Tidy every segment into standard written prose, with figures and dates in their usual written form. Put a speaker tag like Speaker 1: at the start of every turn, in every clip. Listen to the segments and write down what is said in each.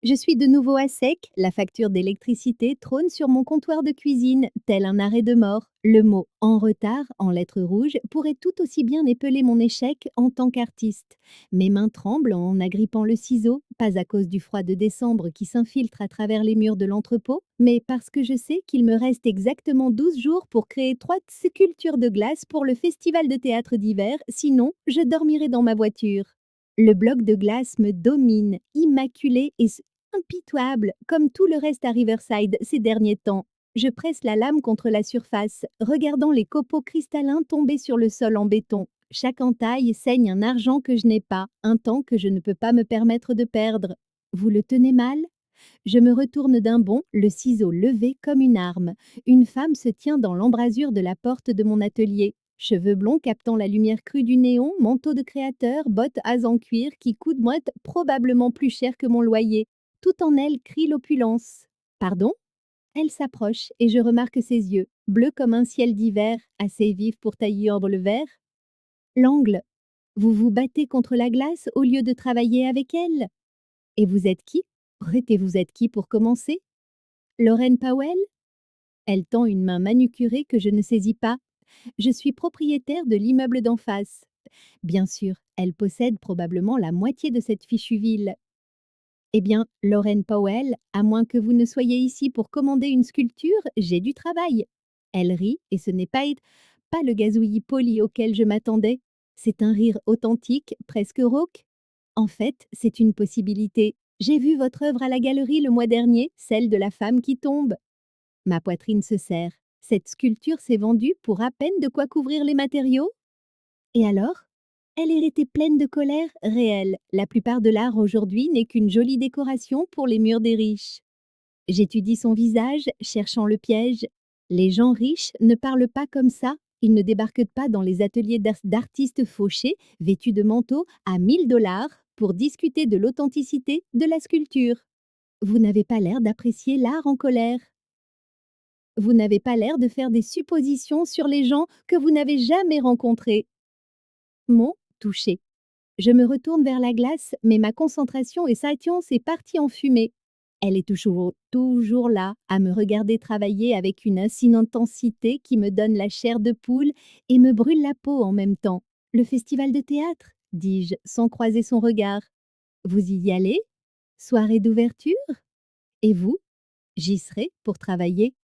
Speaker 1: Je suis de nouveau à sec, la facture d'électricité trône sur mon comptoir de cuisine, tel un arrêt de mort. Le mot en retard, en lettres rouges, pourrait tout aussi bien épeler mon échec en tant qu'artiste. Mes mains tremblent en agrippant le ciseau, pas à cause du froid de décembre qui s'infiltre à travers les murs de l'entrepôt, mais parce que je sais qu'il me reste exactement 12 jours pour créer 3 sculptures de glace pour le festival de théâtre d'hiver, sinon je dormirai dans ma voiture. Le bloc de glace me domine, immaculé et impitoyable, comme tout le reste à Riverside ces derniers temps. Je presse la lame contre la surface, regardant les copeaux cristallins tomber sur le sol en béton. Chaque entaille saigne un argent que je n'ai pas, un temps que je ne peux pas me permettre de perdre. Vous le tenez mal? Je me retourne d'un bond, le ciseau levé comme une arme. Une femme se tient dans l'embrasure de la porte de mon atelier. Cheveux blonds captant la lumière crue du néon, manteau de créateur, bottes as en cuir qui coûtent probablement plus cher que mon loyer. Tout en elle crie l'opulence. Pardon? Elle s'approche et je remarque ses yeux, bleus comme un ciel d'hiver, assez vifs pour tailler le verre. L'angle. Vous vous battez contre la glace au lieu de travailler avec elle. Et vous êtes qui? Et vous êtes qui pour commencer? Lorraine Powell? Elle tend une main manucurée que je ne saisis pas. Je suis propriétaire de l'immeuble d'en face. Bien sûr, elle possède probablement la moitié de cette fichue ville. Eh bien, Lorraine Powell, à moins que vous ne soyez ici pour commander une sculpture, j'ai du travail. Elle rit et ce n'est pas le gazouillis poli auquel je m'attendais. C'est un rire authentique, presque rauque. En fait, c'est une possibilité. J'ai vu votre œuvre à la galerie le mois dernier, celle de la femme qui tombe. Ma poitrine se serre. Cette sculpture s'est vendue pour à peine de quoi couvrir les matériaux? Et alors? Elle était pleine de colère réelle. La plupart de l'art aujourd'hui n'est qu'une jolie décoration pour les murs des riches. J'étudie son visage, cherchant le piège. Les gens riches ne parlent pas comme ça. Ils ne débarquent pas dans les ateliers d'artistes fauchés, vêtus de manteaux, à 1000 $ pour discuter de l'authenticité de la sculpture. Vous n'avez pas l'air d'apprécier l'art en colère. Vous n'avez pas l'air de faire des suppositions sur les gens que vous n'avez jamais rencontrés. Mon touché. Je me retourne vers la glace, mais ma concentration et satience est partie en fumée. Elle est toujours là, à me regarder travailler avec une intensité qui me donne la chair de poule et me brûle la peau en même temps. Le festival de théâtre, dis-je, sans croiser son regard. Vous y allez? Soirée d'ouverture? Et vous? J'y serai pour travailler.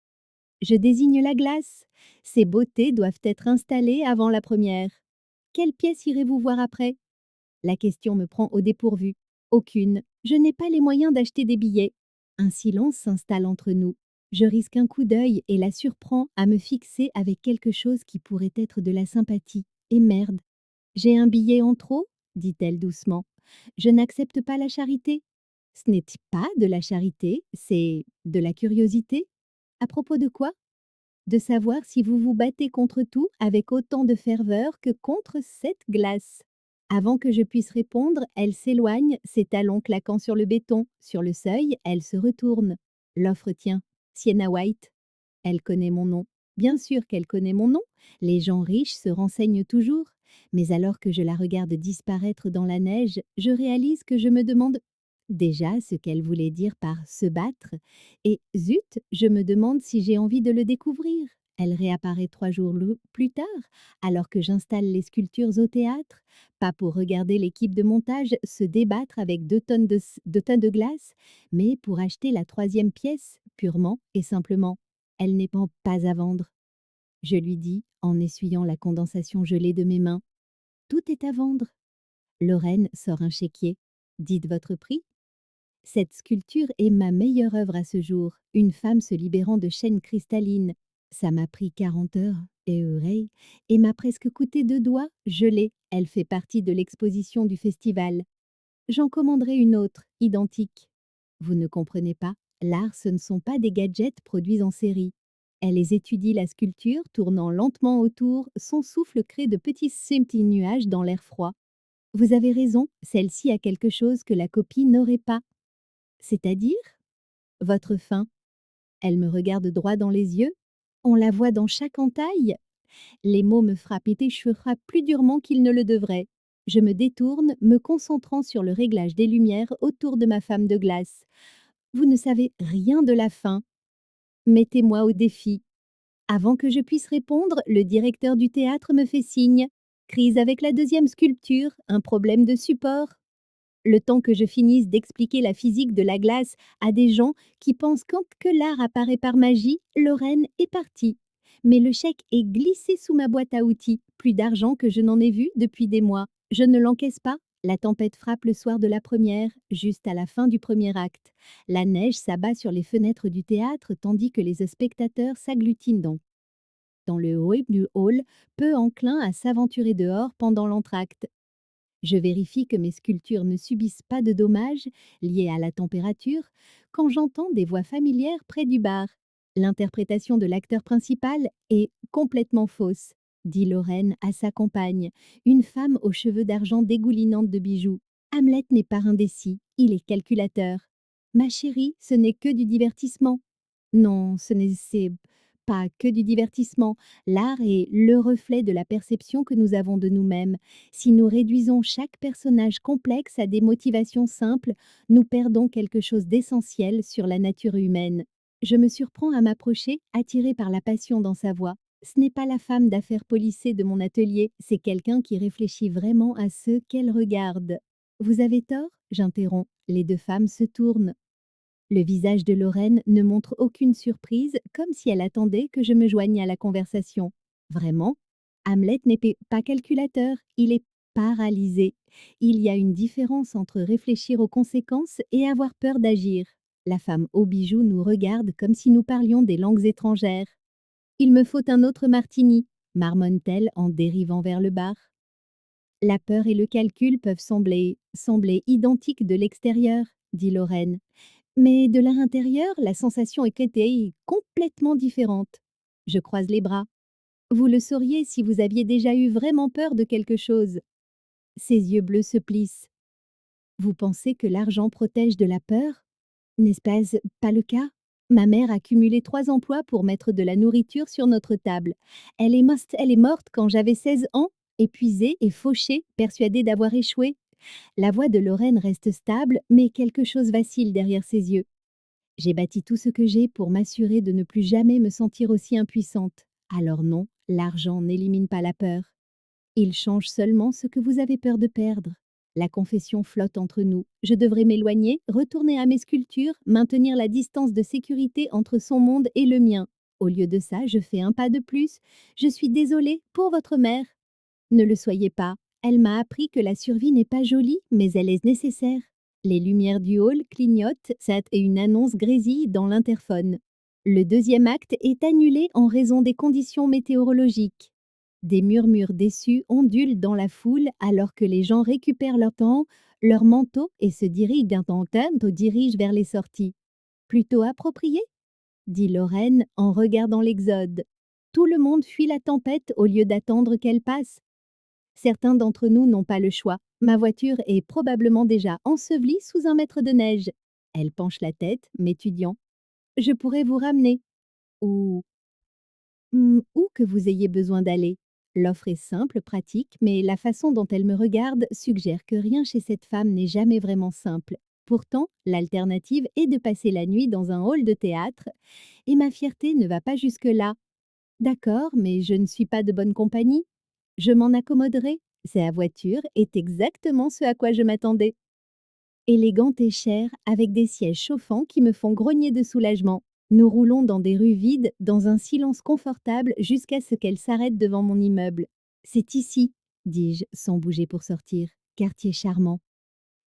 Speaker 1: Je désigne la glace. Ces beautés doivent être installées avant la première. Quelle pièce irez-vous voir après? La question me prend au dépourvu. Aucune. Je n'ai pas les moyens d'acheter des billets. Un silence s'installe entre nous. Je risque un coup d'œil et la surprends à me fixer avec quelque chose qui pourrait être de la sympathie. Et merde. J'ai un billet en trop? Dit-elle doucement. Je n'accepte pas la charité. Ce n'est pas de la charité, c'est de la curiosité. À propos de quoi? De savoir si vous vous battez contre tout avec autant de ferveur que contre cette glace. Avant que je puisse répondre, elle s'éloigne, ses talons claquant sur le béton. Sur le seuil, elle se retourne. L'offre tient. Sienna White. Elle connaît mon nom. Bien sûr qu'elle connaît mon nom. Les gens riches se renseignent toujours. Mais alors que je la regarde disparaître dans la neige, je réalise que je me demande déjà ce qu'elle voulait dire par se battre. Et zut, je me demande si j'ai envie de le découvrir. Elle réapparaît 3 jours plus tard, alors que j'installe les sculptures au théâtre, pas pour regarder l'équipe de montage se débattre avec 2 tonnes de glace, mais pour acheter la troisième pièce, purement et simplement. Elle n'est pas à vendre. Je lui dis, en essuyant la condensation gelée de mes mains. Tout est à vendre. Lorraine sort un chéquier. Dites votre prix. Cette sculpture est ma meilleure œuvre à ce jour, une femme se libérant de chaînes cristallines. Ça m'a pris 40 heures, et m'a presque coûté 2 doigts, je l'ai, elle fait partie de l'exposition du festival. J'en commanderai une autre, identique. Vous ne comprenez pas, l'art ce ne sont pas des gadgets produits en série. Elle les étudie la sculpture, tournant lentement autour, son souffle crée de petits nuages dans l'air froid. Vous avez raison, celle-ci a quelque chose que la copie n'aurait pas. C'est-à-dire? Votre faim. Elle me regarde droit dans les yeux. On la voit dans chaque entaille. Les mots me frappent et je frappe plus durement qu'ils ne le devraient. Je me détourne, me concentrant sur le réglage des lumières autour de ma femme de glace. Vous ne savez rien de la fin. Mettez-moi au défi. Avant que je puisse répondre, le directeur du théâtre me fait signe. Crise avec la deuxième sculpture, un problème de support. Le temps que je finisse d'expliquer la physique de la glace à des gens qui pensent que l'art apparaît par magie, Lorraine est partie. Mais le chèque est glissé sous ma boîte à outils, plus d'argent que je n'en ai vu depuis des mois. Je ne l'encaisse pas. La tempête frappe le soir de la première, juste à la fin du premier acte. La neige s'abat sur les fenêtres du théâtre tandis que les spectateurs s'agglutinent dans le hall du hall, peu enclins à s'aventurer dehors pendant l'entracte. Je vérifie que mes sculptures ne subissent pas de dommages liés à la température quand j'entends des voix familières près du bar. L'interprétation de l'acteur principal est complètement fausse, dit Lorraine à sa compagne, une femme aux cheveux d'argent dégoulinante de bijoux. Hamlet n'est pas indécis, il est calculateur. Ma chérie, ce n'est que du divertissement. Non, c'est pas que du divertissement. L'art est le reflet de la perception que nous avons de nous-mêmes. Si nous réduisons chaque personnage complexe à des motivations simples, nous perdons quelque chose d'essentiel sur la nature humaine. Je me surprends à m'approcher, attirée par la passion dans sa voix. Ce n'est pas la femme d'affaires polissée de mon atelier, c'est quelqu'un qui réfléchit vraiment à ceux qu'elle regarde. Vous avez tort, j'interromps. Les deux femmes se tournent. Le visage de Lorraine ne montre aucune surprise, comme si elle attendait que je me joigne à la conversation. Vraiment, Hamlet n'est pas calculateur, il est paralysé. Il y a une différence entre réfléchir aux conséquences et avoir peur d'agir. La femme aux bijoux nous regarde comme si nous parlions des langues étrangères. Il me faut un autre martini, marmonne-t-elle en dérivant vers le bar. La peur et le calcul peuvent sembler identiques de l'extérieur, dit Lorraine. Mais de l'intérieur, la sensation est complètement différente. Je croise les bras. Vous le sauriez si vous aviez déjà eu vraiment peur de quelque chose. Ses yeux bleus se plissent. Vous pensez que l'argent protège de la peur? N'est-ce pas le cas? Ma mère a cumulé 3 emplois pour mettre de la nourriture sur notre table. Elle est morte quand j'avais 16 ans, épuisée et fauchée, persuadée d'avoir échoué. La voix de Lorraine reste stable, mais quelque chose vacille derrière ses yeux. J'ai bâti tout ce que j'ai pour m'assurer de ne plus jamais me sentir aussi impuissante. Alors non, l'argent n'élimine pas la peur. Il change seulement ce que vous avez peur de perdre. La confession flotte entre nous. Je devrais m'éloigner, retourner à mes sculptures, maintenir la distance de sécurité entre son monde et le mien. Au lieu de ça, je fais un pas de plus. Je suis désolée pour votre mère. Ne le soyez pas. Elle m'a appris que la survie n'est pas jolie, mais elle est nécessaire. Les lumières du hall clignotent, et une annonce grésille dans l'interphone. Le deuxième acte est annulé en raison des conditions météorologiques. Des murmures déçus ondulent dans la foule alors que les gens récupèrent leur temps, leur manteau et se dirigent vers les sorties. Plutôt approprié, dit Lorraine en regardant l'exode. Tout le monde fuit la tempête au lieu d'attendre qu'elle passe. Certains d'entre nous n'ont pas le choix. Ma voiture est probablement déjà ensevelie sous un mètre de neige. Elle penche la tête, m'étudiant. Je pourrais vous ramener. Ou où que vous ayez besoin d'aller. L'offre est simple, pratique, mais la façon dont elle me regarde suggère que rien chez cette femme n'est jamais vraiment simple. Pourtant, l'alternative est de passer la nuit dans un hall de théâtre, et ma fierté ne va pas jusque-là. D'accord, mais je ne suis pas de bonne compagnie. Je m'en accommoderai. Sa voiture est exactement ce à quoi je m'attendais. Élégante et chère, avec des sièges chauffants qui me font grogner de soulagement. Nous roulons dans des rues vides, dans un silence confortable, jusqu'à ce qu'elle s'arrête devant mon immeuble. C'est ici, dis-je, sans bouger pour sortir. Quartier charmant.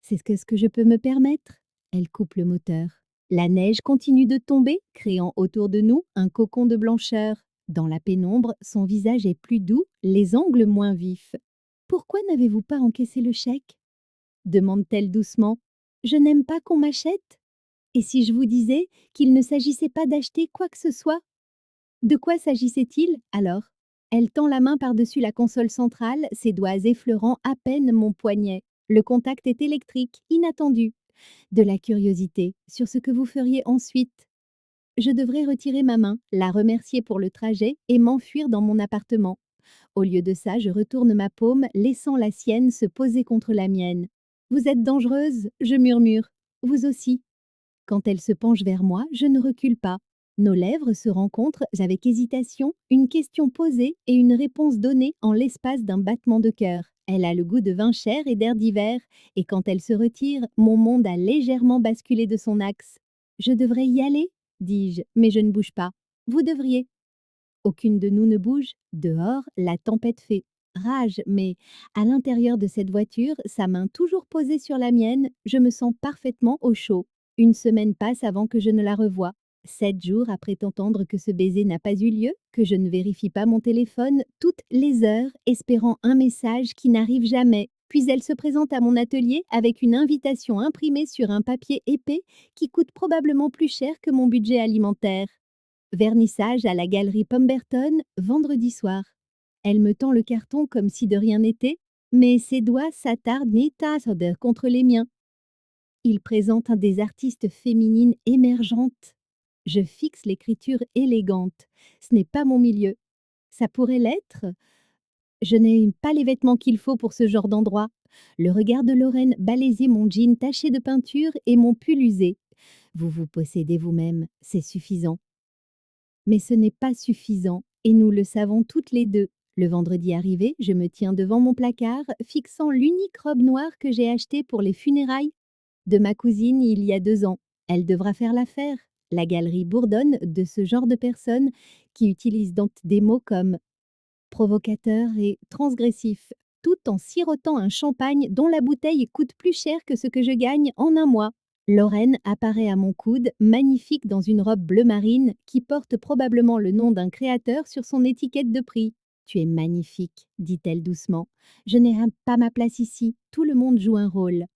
Speaker 1: C'est ce que je peux me permettre? Elle coupe le moteur. La neige continue de tomber, créant autour de nous un cocon de blancheur. Dans la pénombre, son visage est plus doux, les angles moins vifs. Pourquoi n'avez-vous pas encaissé le chèque? Demande-t-elle doucement. Je n'aime pas qu'on m'achète. Et si je vous disais qu'il ne s'agissait pas d'acheter quoi que ce soit? De quoi s'agissait-il alors? Elle tend la main par-dessus la console centrale, ses doigts effleurant à peine mon poignet. Le contact est électrique, inattendu. De la curiosité sur ce que vous feriez ensuite. Je devrais retirer ma main, la remercier pour le trajet et m'enfuir dans mon appartement. Au lieu de ça, je retourne ma paume, laissant la sienne se poser contre la mienne. Vous êtes dangereuse, je murmure. Vous aussi. Quand elle se penche vers moi, je ne recule pas. Nos lèvres se rencontrent avec hésitation, une question posée et une réponse donnée en l'espace d'un battement de cœur. Elle a le goût de vin cher et d'air d'hiver, et quand elle se retire, mon monde a légèrement basculé de son axe. Je devrais y aller, dis-je, mais je ne bouge pas. Vous devriez. Aucune de nous ne bouge. Dehors, la tempête fait rage, mais à l'intérieur de cette voiture, sa main toujours posée sur la mienne, je me sens parfaitement au chaud. Une semaine passe avant que je ne la revoie. 7 jours après t'entendre que ce baiser n'a pas eu lieu, que je ne vérifie pas mon téléphone toutes les heures, espérant un message qui n'arrive jamais. Puis elle se présente à mon atelier avec une invitation imprimée sur un papier épais qui coûte probablement plus cher que mon budget alimentaire. Vernissage à la galerie Pemberton, vendredi soir. Elle me tend le carton comme si de rien n'était, mais ses doigts s'attardent contre les miens. Il présente un des artistes féminines émergentes. Je fixe l'écriture élégante. Ce n'est pas mon milieu. Ça pourrait l'être. Je n'ai pas les vêtements qu'il faut pour ce genre d'endroit. Le regard de Lorraine balaisait mon jean taché de peinture et mon pull usé. Vous vous possédez vous-même, c'est suffisant. Mais ce n'est pas suffisant, et nous le savons toutes les deux. Le vendredi arrivé, je me tiens devant mon placard, fixant l'unique robe noire que j'ai achetée pour les funérailles de ma cousine il y a 2 ans. Elle devra faire l'affaire. La galerie bourdonne de ce genre de personnes qui utilisent donc des mots comme provocateur et transgressif, tout en sirotant un champagne dont la bouteille coûte plus cher que ce que je gagne en un mois. Lorraine apparaît à mon coude, magnifique dans une robe bleu marine qui porte probablement le nom d'un créateur sur son étiquette de prix. Tu es magnifique, dit-elle doucement. Je n'ai pas ma place ici, tout le monde joue un rôle.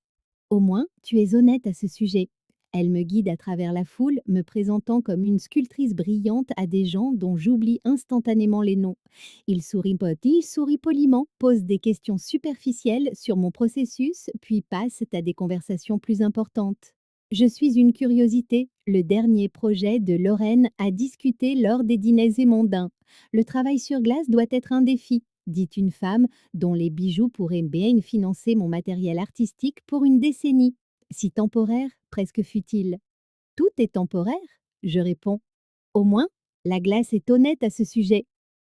Speaker 1: Au moins, tu es honnête à ce sujet. Elle me guide à travers la foule, me présentant comme une sculptrice brillante à des gens dont j'oublie instantanément les noms. Il sourit poliment, pose des questions superficielles sur mon processus, puis passe à des conversations plus importantes. Je suis une curiosité, le dernier projet de Lorraine à discuter lors des dîners mondains. Le travail sur glace doit être un défi, dit une femme dont les bijoux pourraient bien financer mon matériel artistique pour une décennie. Si temporaire, presque futile. Tout est temporaire, je réponds. Au moins, la glace est honnête à ce sujet.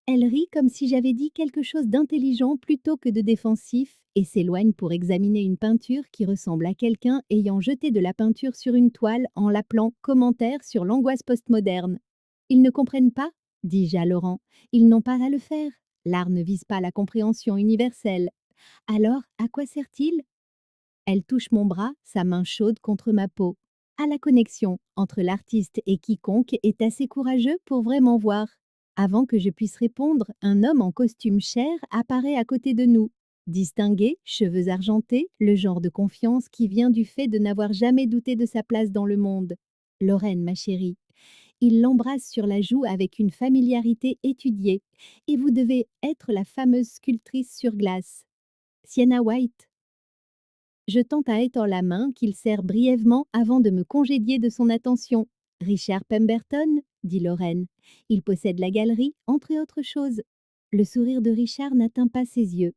Speaker 1: Elle rit comme si j'avais dit quelque chose d'intelligent plutôt que de défensif et s'éloigne pour examiner une peinture qui ressemble à quelqu'un ayant jeté de la peinture sur une toile en l'appelant commentaire sur l'angoisse postmoderne. Ils ne comprennent pas, dis-je à Laurent. Ils n'ont pas à le faire. L'art ne vise pas la compréhension universelle. Alors, à quoi sert-il? Elle touche mon bras, sa main chaude contre ma peau. À la connexion entre l'artiste et quiconque est assez courageux pour vraiment voir. Avant que je puisse répondre, un homme en costume chair apparaît à côté de nous. Distingué, cheveux argentés, le genre de confiance qui vient du fait de n'avoir jamais douté de sa place dans le monde. Lorraine, ma chérie. Il l'embrasse sur la joue avec une familiarité étudiée. Et vous devez être la fameuse sculptrice sur glace. Sienna White. Je tente à étendre la main qu'il serre brièvement avant de me congédier de son attention. Richard Pemberton, dit Lorraine. Il possède la galerie, entre autres choses. Le sourire de Richard n'atteint pas ses yeux.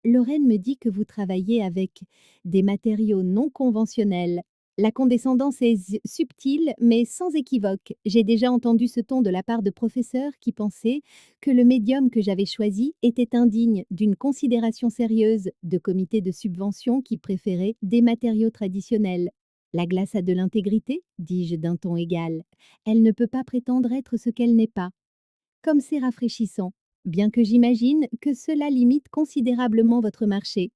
Speaker 1: Lorraine me dit que vous travaillez avec des matériaux non conventionnels. La condescendance est subtile, mais sans équivoque. J'ai déjà entendu ce ton de la part de professeurs qui pensaient que le médium que j'avais choisi était indigne d'une considération sérieuse, de comités de subvention qui préféraient des matériaux traditionnels. La glace a de l'intégrité, dis-je d'un ton égal. Elle ne peut pas prétendre être ce qu'elle n'est pas. Comme c'est rafraîchissant, bien que j'imagine que cela limite considérablement votre marché.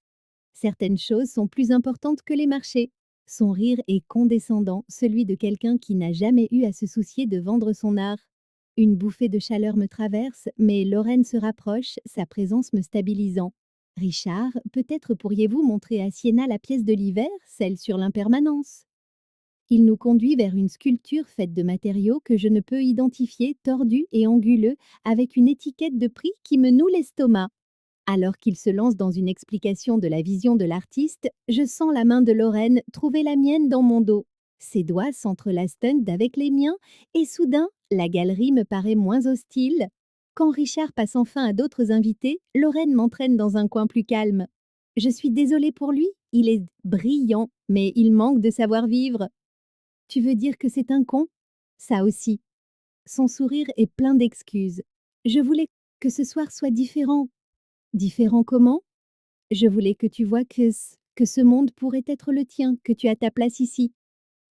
Speaker 1: Certaines choses sont plus importantes que les marchés. Son rire est condescendant, celui de quelqu'un qui n'a jamais eu à se soucier de vendre son art. Une bouffée de chaleur me traverse, mais Lorraine se rapproche, sa présence me stabilisant. Richard, peut-être pourriez-vous montrer à Sienna la pièce de l'hiver, celle sur l'impermanence. Il nous conduit vers une sculpture faite de matériaux que je ne peux identifier, tordus et anguleux, avec une étiquette de prix qui me noue l'estomac. Alors qu'il se lance dans une explication de la vision de l'artiste, je sens la main de Lorraine trouver la mienne dans mon dos. Ses doigts s'entrelacent avec les miens et soudain, la galerie me paraît moins hostile. Quand Richard passe enfin à d'autres invités, Lorraine m'entraîne dans un coin plus calme. Je suis désolée pour lui, il est brillant, mais il manque de savoir-vivre. Tu veux dire que c'est un con? Ça aussi. Son sourire est plein d'excuses. Je voulais que ce soir soit différent. Différent comment? Je voulais que tu vois que ce monde pourrait être le tien, que tu as ta place ici.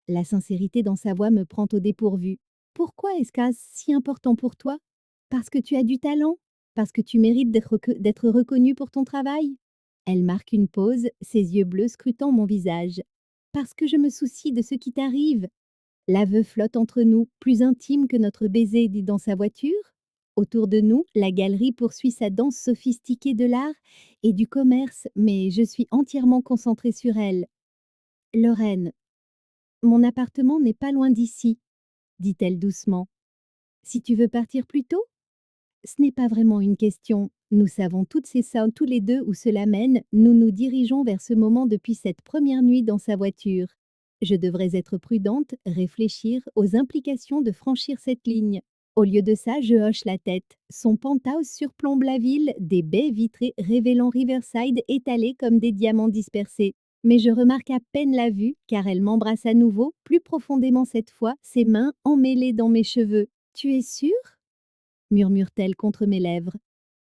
Speaker 1: La sincérité dans sa voix me prend au dépourvu. Pourquoi est-ce que c'est si important pour toi? Parce que tu as du talent? Parce que tu mérites d'être reconnu pour ton travail? Elle marque une pause, ses yeux bleus scrutant mon visage. Parce que je me soucie de ce qui t'arrive. L'aveu flotte entre nous, plus intime que notre baiser dit dans sa voiture. Autour de nous, la galerie poursuit sa danse sophistiquée de l'art et du commerce, mais je suis entièrement concentrée sur elle. Lorraine, mon appartement n'est pas loin d'ici, dit-elle doucement. Si tu veux partir plus tôt? Ce n'est pas vraiment une question. Nous savons toutes ces ça tous les deux où cela mène, nous nous dirigeons vers ce moment depuis cette première nuit dans sa voiture. Je devrais être prudente, réfléchir aux implications de franchir cette ligne. Au lieu de ça, je hoche la tête. Son penthouse surplombe la ville, des baies vitrées révélant Riverside étalées comme des diamants dispersés. Mais je remarque à peine la vue, car elle m'embrasse à nouveau, plus profondément cette fois, ses mains emmêlées dans mes cheveux. Tu es sûre? Murmure-t-elle contre mes lèvres.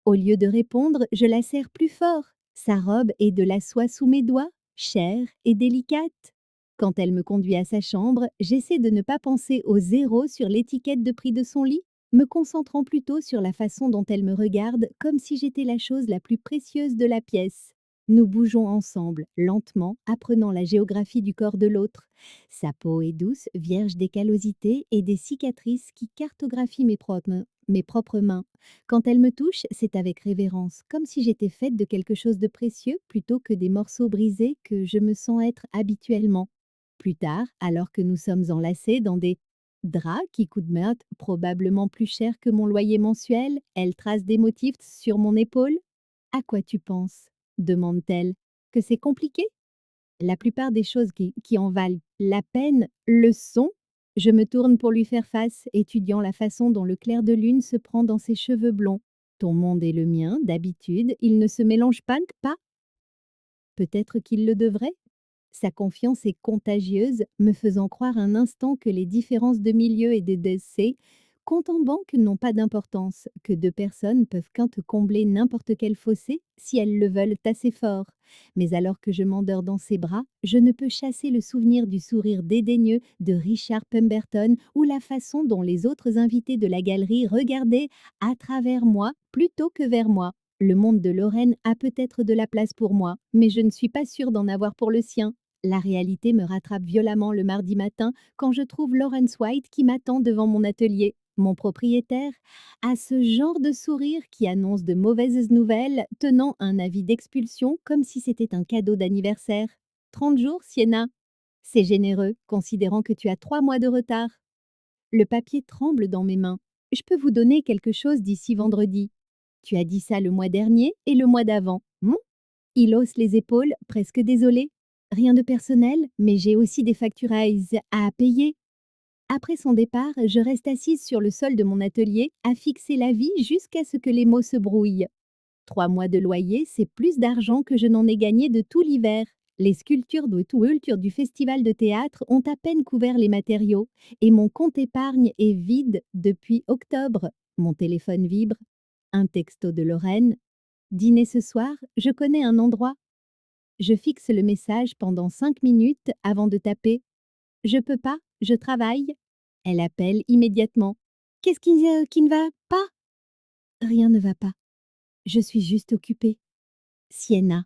Speaker 1: Au lieu de répondre, je la serre plus fort. Sa robe est de la soie sous mes doigts, chère et délicate. Quand elle me conduit à sa chambre, j'essaie de ne pas penser au zéro sur l'étiquette de prix de son lit, me concentrant plutôt sur la façon dont elle me regarde comme si j'étais la chose la plus précieuse de la pièce. Nous bougeons ensemble, lentement, apprenant la géographie du corps de l'autre. Sa peau est douce, vierge des callosités et des cicatrices qui cartographient mes propres mains. Quand elle me touche, c'est avec révérence, comme si j'étais faite de quelque chose de précieux plutôt que des morceaux brisés que je me sens être habituellement. Plus tard, alors que nous sommes enlacés dans des draps qui coûtent meurtre, probablement plus cher que mon loyer mensuel, elle trace des motifs sur mon épaule. À quoi tu penses? Demande-t-elle. Que c'est compliqué? La plupart des choses qui en valent la peine le sont. Je me tourne pour lui faire face, étudiant la façon dont le clair de lune se prend dans ses cheveux blonds. Ton monde et le mien, d'habitude, ils ne se mélangent pas. Peut-être qu'il le devrait. Sa confiance est contagieuse, me faisant croire un instant que les différences de milieu et de décès, compte en banque, n'ont pas d'importance, que deux personnes peuvent combler n'importe quel fossé si elles le veulent assez fort. Mais alors que je m'endors dans ses bras, je ne peux chasser le souvenir du sourire dédaigneux de Richard Pemberton ou la façon dont les autres invités de la galerie regardaient à travers moi plutôt que vers moi. Le monde de Lorraine a peut-être de la place pour moi, mais je ne suis pas sûre d'en avoir pour le sien. La réalité me rattrape violemment le mardi matin quand je trouve Lawrence White qui m'attend devant mon atelier. Mon propriétaire a ce genre de sourire qui annonce de mauvaises nouvelles, tenant un avis d'expulsion comme si c'était un cadeau d'anniversaire. 30 jours, Sienna. C'est généreux, considérant que tu as 3 mois de retard. Le papier tremble dans mes mains. Je peux vous donner quelque chose d'ici vendredi. Tu as dit ça le mois dernier et le mois d'avant. Il hausse les épaules, presque désolé. Rien de personnel, mais j'ai aussi des factures à payer. Après son départ, je reste assise sur le sol de mon atelier, à fixer la vie jusqu'à ce que les mots se brouillent. 3 mois de loyer, c'est plus d'argent que je n'en ai gagné de tout l'hiver. Les sculptures de toiture du festival de théâtre ont à peine couvert les matériaux, et mon compte épargne est vide depuis octobre. Mon téléphone vibre. Un texto de Lorraine. Dîner ce soir, je connais un endroit. Je fixe le message pendant 5 minutes avant de taper. Je peux pas, je travaille. Elle appelle immédiatement. Qu'est-ce qui ne va pas? Rien ne va pas. Je suis juste occupée. Sienna.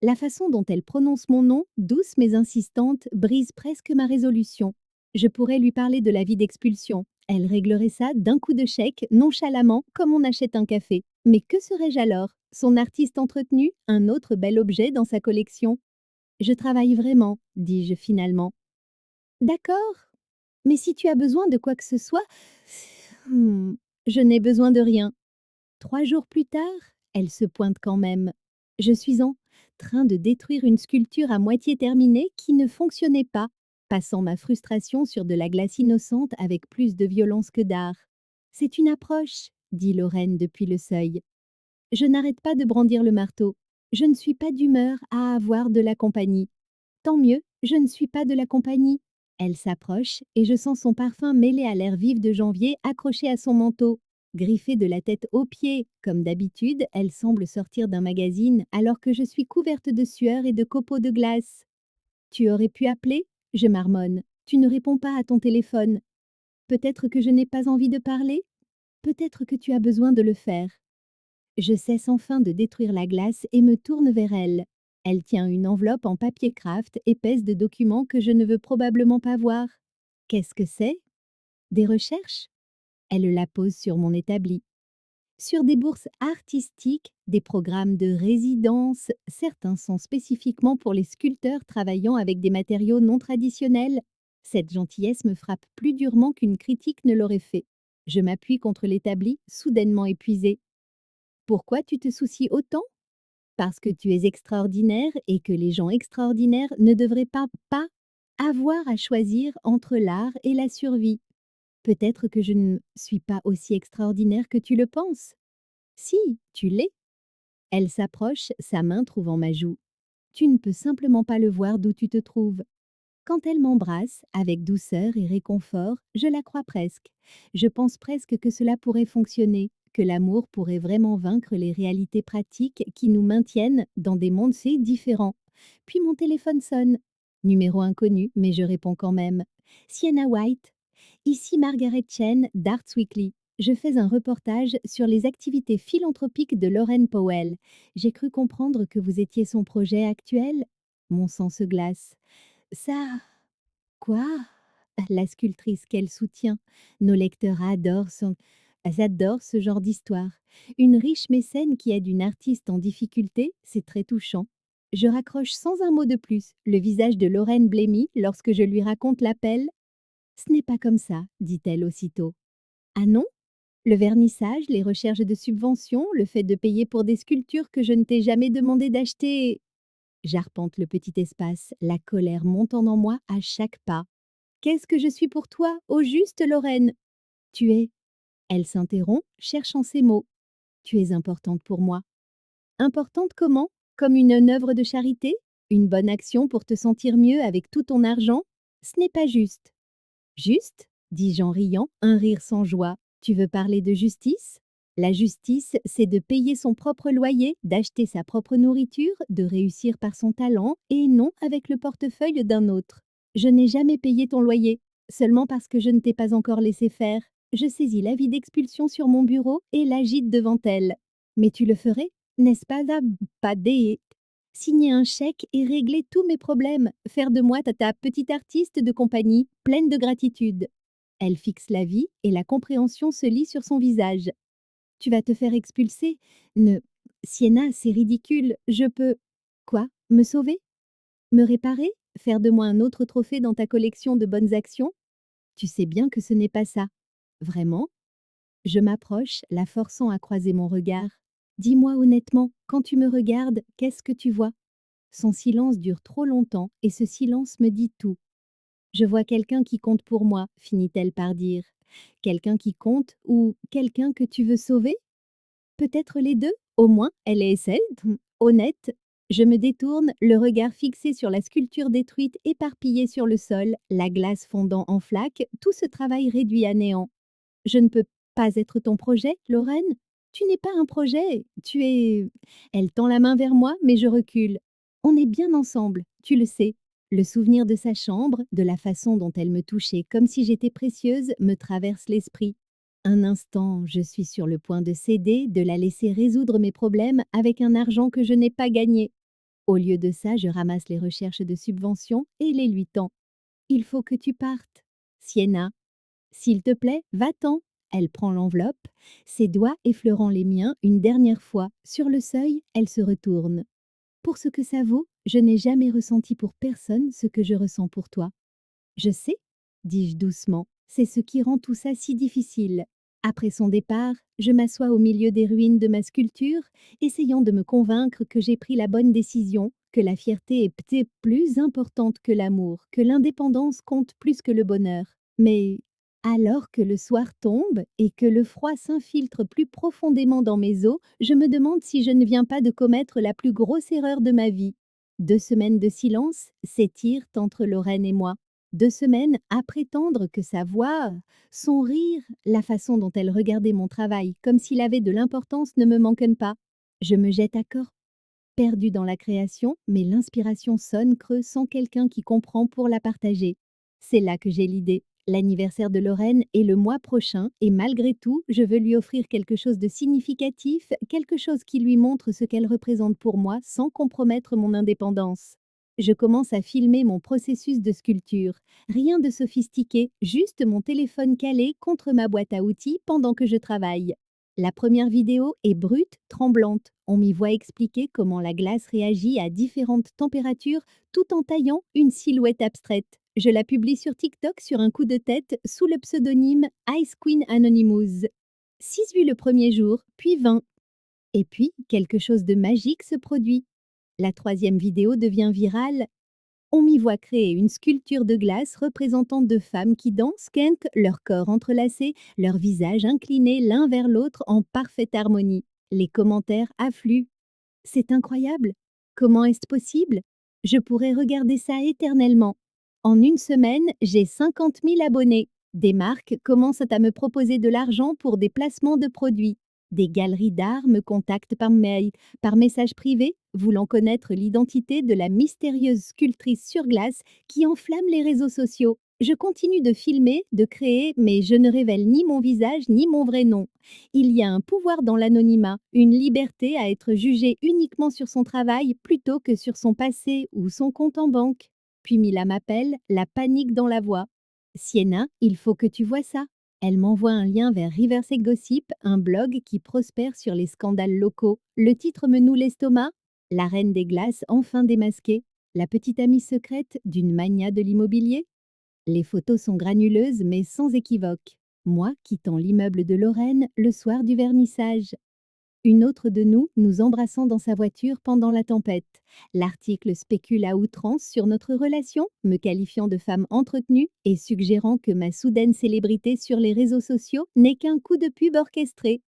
Speaker 1: La façon dont elle prononce mon nom, douce mais insistante, brise presque ma résolution. Je pourrais lui parler de la vie d'expulsion. Elle réglerait ça d'un coup de chèque, nonchalamment, comme on achète un café. Mais que serais-je alors? Son artiste entretenu? Un autre bel objet dans sa collection? Je travaille vraiment, dis-je finalement. D'accord, mais si tu as besoin de quoi que ce soit, hmm, je n'ai besoin de rien. 3 jours plus tard, elle se pointe quand même. Je suis en train de détruire une sculpture à moitié terminée qui ne fonctionnait pas, passant ma frustration sur de la glace innocente avec plus de violence que d'art. C'est une approche, dit Lorraine depuis le seuil. Je n'arrête pas de brandir le marteau. Je ne suis pas d'humeur à avoir de la compagnie. Tant mieux, je ne suis pas de la compagnie. Elle s'approche et je sens son parfum mêlé à l'air vif de janvier accroché à son manteau. Griffée de la tête aux pieds, comme d'habitude, elle semble sortir d'un magazine alors que je suis couverte de sueur et de copeaux de glace. Tu aurais pu appeler? Je marmonne. Tu ne réponds pas à ton téléphone. Peut-être que je n'ai pas envie de parler? Peut-être que tu as besoin de le faire. Je cesse enfin de détruire la glace et me tourne vers elle. Elle tient une enveloppe en papier craft épaisse de documents que je ne veux probablement pas voir. Qu'est-ce que c'est? Des recherches? Elle la pose sur mon établi. Sur des bourses artistiques, des programmes de résidence, certains sont spécifiquement pour les sculpteurs travaillant avec des matériaux non traditionnels. Cette gentillesse me frappe plus durement qu'une critique ne l'aurait fait. Je m'appuie contre l'établi, soudainement épuisée. Pourquoi tu te soucies autant? Parce que tu es extraordinaire et que les gens extraordinaires ne devraient pas avoir à choisir entre l'art et la survie. Peut-être que je ne suis pas aussi extraordinaire que tu le penses. Si, tu l'es. Elle s'approche, sa main trouvant ma joue. Tu ne peux simplement pas le voir d'où tu te trouves. Quand elle m'embrasse, avec douceur et réconfort, je la crois presque. Je pense presque que cela pourrait fonctionner, que l'amour pourrait vraiment vaincre les réalités pratiques qui nous maintiennent dans des mondes si différents. Puis mon téléphone sonne. Numéro inconnu, mais je réponds quand même. Sienna White. Ici Margaret Chen d'Arts Weekly. Je fais un reportage sur les activités philanthropiques de Lauren Powell. J'ai cru comprendre que vous étiez son projet actuel. Mon sang se glace. Ça, quoi? La sculptrice qu'elle soutient. Nos lecteurs adorent ce genre d'histoire. Une riche mécène qui aide une artiste en difficulté, c'est très touchant. Je raccroche sans un mot de plus, le visage de Lorraine blêmit lorsque je lui raconte l'appel. Ce n'est pas comme ça, dit-elle aussitôt. Ah non? Le vernissage, les recherches de subventions, le fait de payer pour des sculptures que je ne t'ai jamais demandé d'acheter. J'arpente le petit espace, la colère montant en moi à chaque pas. Qu'est-ce que je suis pour toi, au juste, Lorraine? Tu es. Elle s'interrompt, cherchant ses mots. Tu es importante pour moi. Importante comment? Comme une œuvre de charité? Une bonne action pour te sentir mieux avec tout ton argent? Ce n'est pas juste. Juste? Dis-je en riant, un rire sans joie. Tu veux parler de justice? La justice, c'est de payer son propre loyer, d'acheter sa propre nourriture, de réussir par son talent et non avec le portefeuille d'un autre. Je n'ai jamais payé ton loyer, seulement parce que je ne t'ai pas encore laissé faire. Je saisis l'avis d'expulsion sur mon bureau et l'agite devant elle. Mais tu le ferais, n'est-ce pas, pas des signer un chèque et régler tous mes problèmes, faire de moi ta petite artiste de compagnie, pleine de gratitude. Elle fixe la vie et la compréhension se lit sur son visage. Tu vas te faire expulser? Ne. Sienna, c'est ridicule. Je peux. Quoi? Me sauver? Me réparer? Faire de moi un autre trophée dans ta collection de bonnes actions? Tu sais bien que ce n'est pas ça. Vraiment? Je m'approche, la forçant à croiser mon regard. Dis-moi honnêtement, quand tu me regardes, qu'est-ce que tu vois? Son silence dure trop longtemps et ce silence me dit tout. Je vois quelqu'un qui compte pour moi, finit-elle par dire. Quelqu'un qui compte ou quelqu'un que tu veux sauver? Peut-être les deux? Au moins, elle est honnête. Je me détourne, le regard fixé sur la sculpture détruite éparpillée sur le sol, la glace fondant en flaques, tout ce travail réduit à néant. Je ne peux pas être ton projet, Lorraine? Tu n'es pas un projet, tu es. Elle tend la main vers moi, mais je recule. On est bien ensemble, tu le sais. Le souvenir de sa chambre, de la façon dont elle me touchait comme si j'étais précieuse, me traverse l'esprit. Un instant, je suis sur le point de céder, de la laisser résoudre mes problèmes avec un argent que je n'ai pas gagné. Au lieu de ça, je ramasse les recherches de subventions et les lui tends. Il faut que tu partes. Sienna, s'il te plaît, va-t'en. Elle prend l'enveloppe, ses doigts effleurant les miens une dernière fois. Sur le seuil, elle se retourne. Pour ce que ça vaut, je n'ai jamais ressenti pour personne ce que je ressens pour toi. Je sais, dis-je doucement, c'est ce qui rend tout ça si difficile. Après son départ, je m'assois au milieu des ruines de ma sculpture, essayant de me convaincre que j'ai pris la bonne décision, que la fierté est peut-être plus importante que l'amour, que l'indépendance compte plus que le bonheur. Mais Alors que le soir tombe et que le froid s'infiltre plus profondément dans mes os, je me demande si je ne viens pas de commettre la plus grosse erreur de ma vie. 2 semaines de silence s'étirent entre Lorraine et moi. 2 semaines à prétendre que sa voix, son rire, la façon dont elle regardait mon travail, comme s'il avait de l'importance, ne me manquent pas. Je me jette à corps perdu dans la création, mais l'inspiration sonne creux sans quelqu'un qui comprend pour la partager. C'est là que j'ai l'idée. L'anniversaire de Lorraine est le mois prochain et malgré tout, je veux lui offrir quelque chose de significatif, quelque chose qui lui montre ce qu'elle représente pour moi sans compromettre mon indépendance. Je commence à filmer mon processus de sculpture. Rien de sophistiqué, juste mon téléphone calé contre ma boîte à outils pendant que je travaille. La première vidéo est brute, tremblante. On m'y voit expliquer comment la glace réagit à différentes températures tout en taillant une silhouette abstraite. Je la publie sur TikTok sur un coup de tête sous le pseudonyme Ice Queen Anonymous. 6 vues le premier jour, puis 20. Et puis, quelque chose de magique se produit. La troisième vidéo devient virale. On m'y voit créer une sculpture de glace représentant deux femmes qui dansent, quinquent, leurs corps entrelacés, leurs visages inclinés l'un vers l'autre en parfaite harmonie. Les commentaires affluent. C'est incroyable. Comment est-ce possible? Je pourrais regarder ça éternellement. En une semaine, j'ai 50 000 abonnés. Des marques commencent à me proposer de l'argent pour des placements de produits. Des galeries d'art me contactent par mail, par message privé, voulant connaître l'identité de la mystérieuse sculptrice sur glace qui enflamme les réseaux sociaux. Je continue de filmer, de créer, mais je ne révèle ni mon visage ni mon vrai nom. Il y a un pouvoir dans l'anonymat, une liberté à être jugé uniquement sur son travail plutôt que sur son passé ou son compte en banque. Puis Mila m'appelle, la panique dans la voix. Sienna, il faut que tu vois ça. Elle m'envoie un lien vers Riversec Gossip, un blog qui prospère sur les scandales locaux. Le titre me noue l'estomac. La reine des glaces enfin démasquée. La petite amie secrète d'une mania de l'immobilier. Les photos sont granuleuses mais sans équivoque. Moi quittant l'immeuble de Lorraine le soir du vernissage. Une autre de nous, nous embrassant dans sa voiture pendant la tempête. L'article spécule à outrance sur notre relation, me qualifiant de femme entretenue et suggérant que ma soudaine célébrité sur les réseaux sociaux n'est qu'un coup de pub orchestré.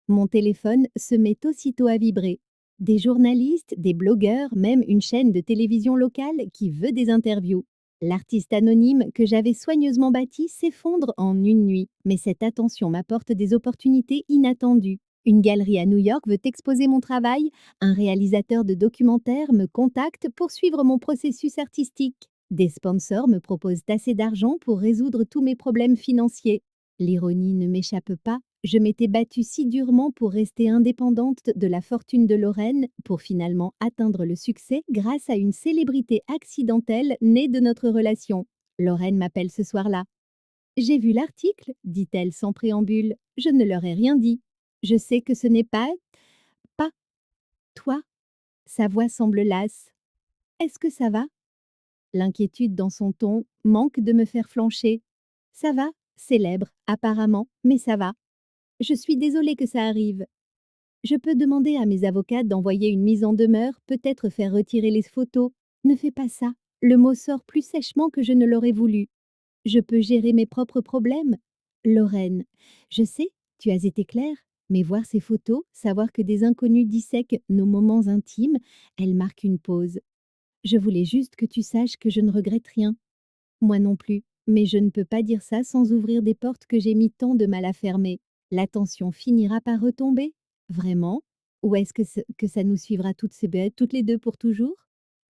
Speaker 1: Mon téléphone se met aussitôt à vibrer. Des journalistes, des blogueurs, même une chaîne de télévision locale qui veut des interviews. L'artiste anonyme que j'avais soigneusement bâti s'effondre en une nuit, mais cette attention m'apporte des opportunités inattendues. Une galerie à New York veut exposer mon travail, un réalisateur de documentaires me contacte pour suivre mon processus artistique. Des sponsors me proposent assez d'argent pour résoudre tous mes problèmes financiers. L'ironie ne m'échappe pas, je m'étais battue si durement pour rester indépendante de la fortune de Lorraine, pour finalement atteindre le succès grâce à une célébrité accidentelle née de notre relation. Lorraine m'appelle ce soir-là. J'ai vu l'article, dit-elle sans préambule. Je ne leur ai rien dit. Je sais que ce n'est pas toi. Sa voix semble lasse. Est-ce que ça va? L'inquiétude dans son ton manque de me faire flancher. Ça va, célèbre, apparemment, mais ça va. Je suis désolée que ça arrive. Je peux demander à mes avocats d'envoyer une mise en demeure, peut-être faire retirer les photos. Ne fais pas ça. Le mot sort plus sèchement que je ne l'aurais voulu. Je peux gérer mes propres problèmes. Lorraine, je sais, tu as été claire, mais voir ces photos, savoir que des inconnus dissèquent nos moments intimes, elles marquent une pause. Je voulais juste que tu saches que je ne regrette rien. Moi non plus, mais je ne peux pas dire ça sans ouvrir des portes que j'ai mis tant de mal à fermer. La tension finira par retomber? Vraiment? Ou est-ce que ça nous suivra toutes les deux pour toujours?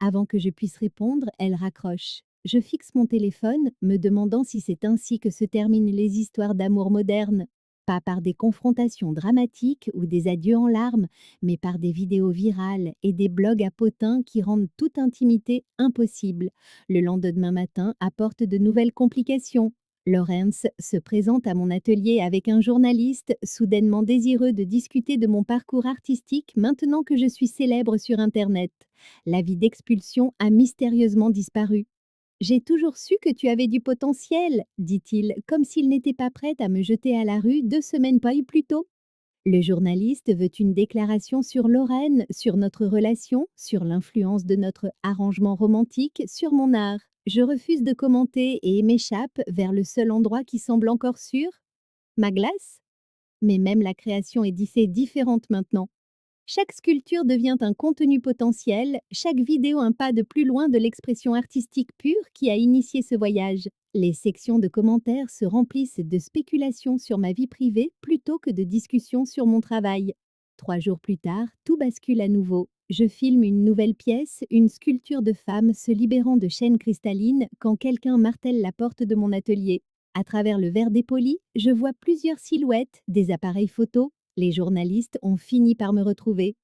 Speaker 1: Avant que je puisse répondre, elle raccroche. Je fixe mon téléphone, me demandant si c'est ainsi que se terminent les histoires d'amour modernes. Pas par des confrontations dramatiques ou des adieux en larmes, mais par des vidéos virales et des blogs à potins qui rendent toute intimité impossible. Le lendemain matin apporte de nouvelles complications. Lawrence se présente à mon atelier avec un journaliste soudainement désireux de discuter de mon parcours artistique maintenant que je suis célèbre sur Internet. L'avis d'expulsion a mystérieusement disparu. J'ai toujours su que tu avais du potentiel, dit-il, comme s'il n'était pas prêt à me jeter à la rue 2 semaines pas plus tôt. Le journaliste veut une déclaration sur Lorraine, sur notre relation, sur l'influence de notre arrangement romantique, sur mon art. Je refuse de commenter et m'échappe vers le seul endroit qui semble encore sûr, ma glace. Mais même la création est différente maintenant. Chaque sculpture devient un contenu potentiel, chaque vidéo un pas de plus loin de l'expression artistique pure qui a initié ce voyage. Les sections de commentaires se remplissent de spéculations sur ma vie privée plutôt que de discussions sur mon travail. 3 jours plus tard, tout bascule à nouveau. Je filme une nouvelle pièce, une sculpture de femme se libérant de chaînes cristallines quand quelqu'un martèle la porte de mon atelier. À travers le verre dépoli, je vois plusieurs silhouettes, des appareils photos. Les journalistes ont fini par me retrouver.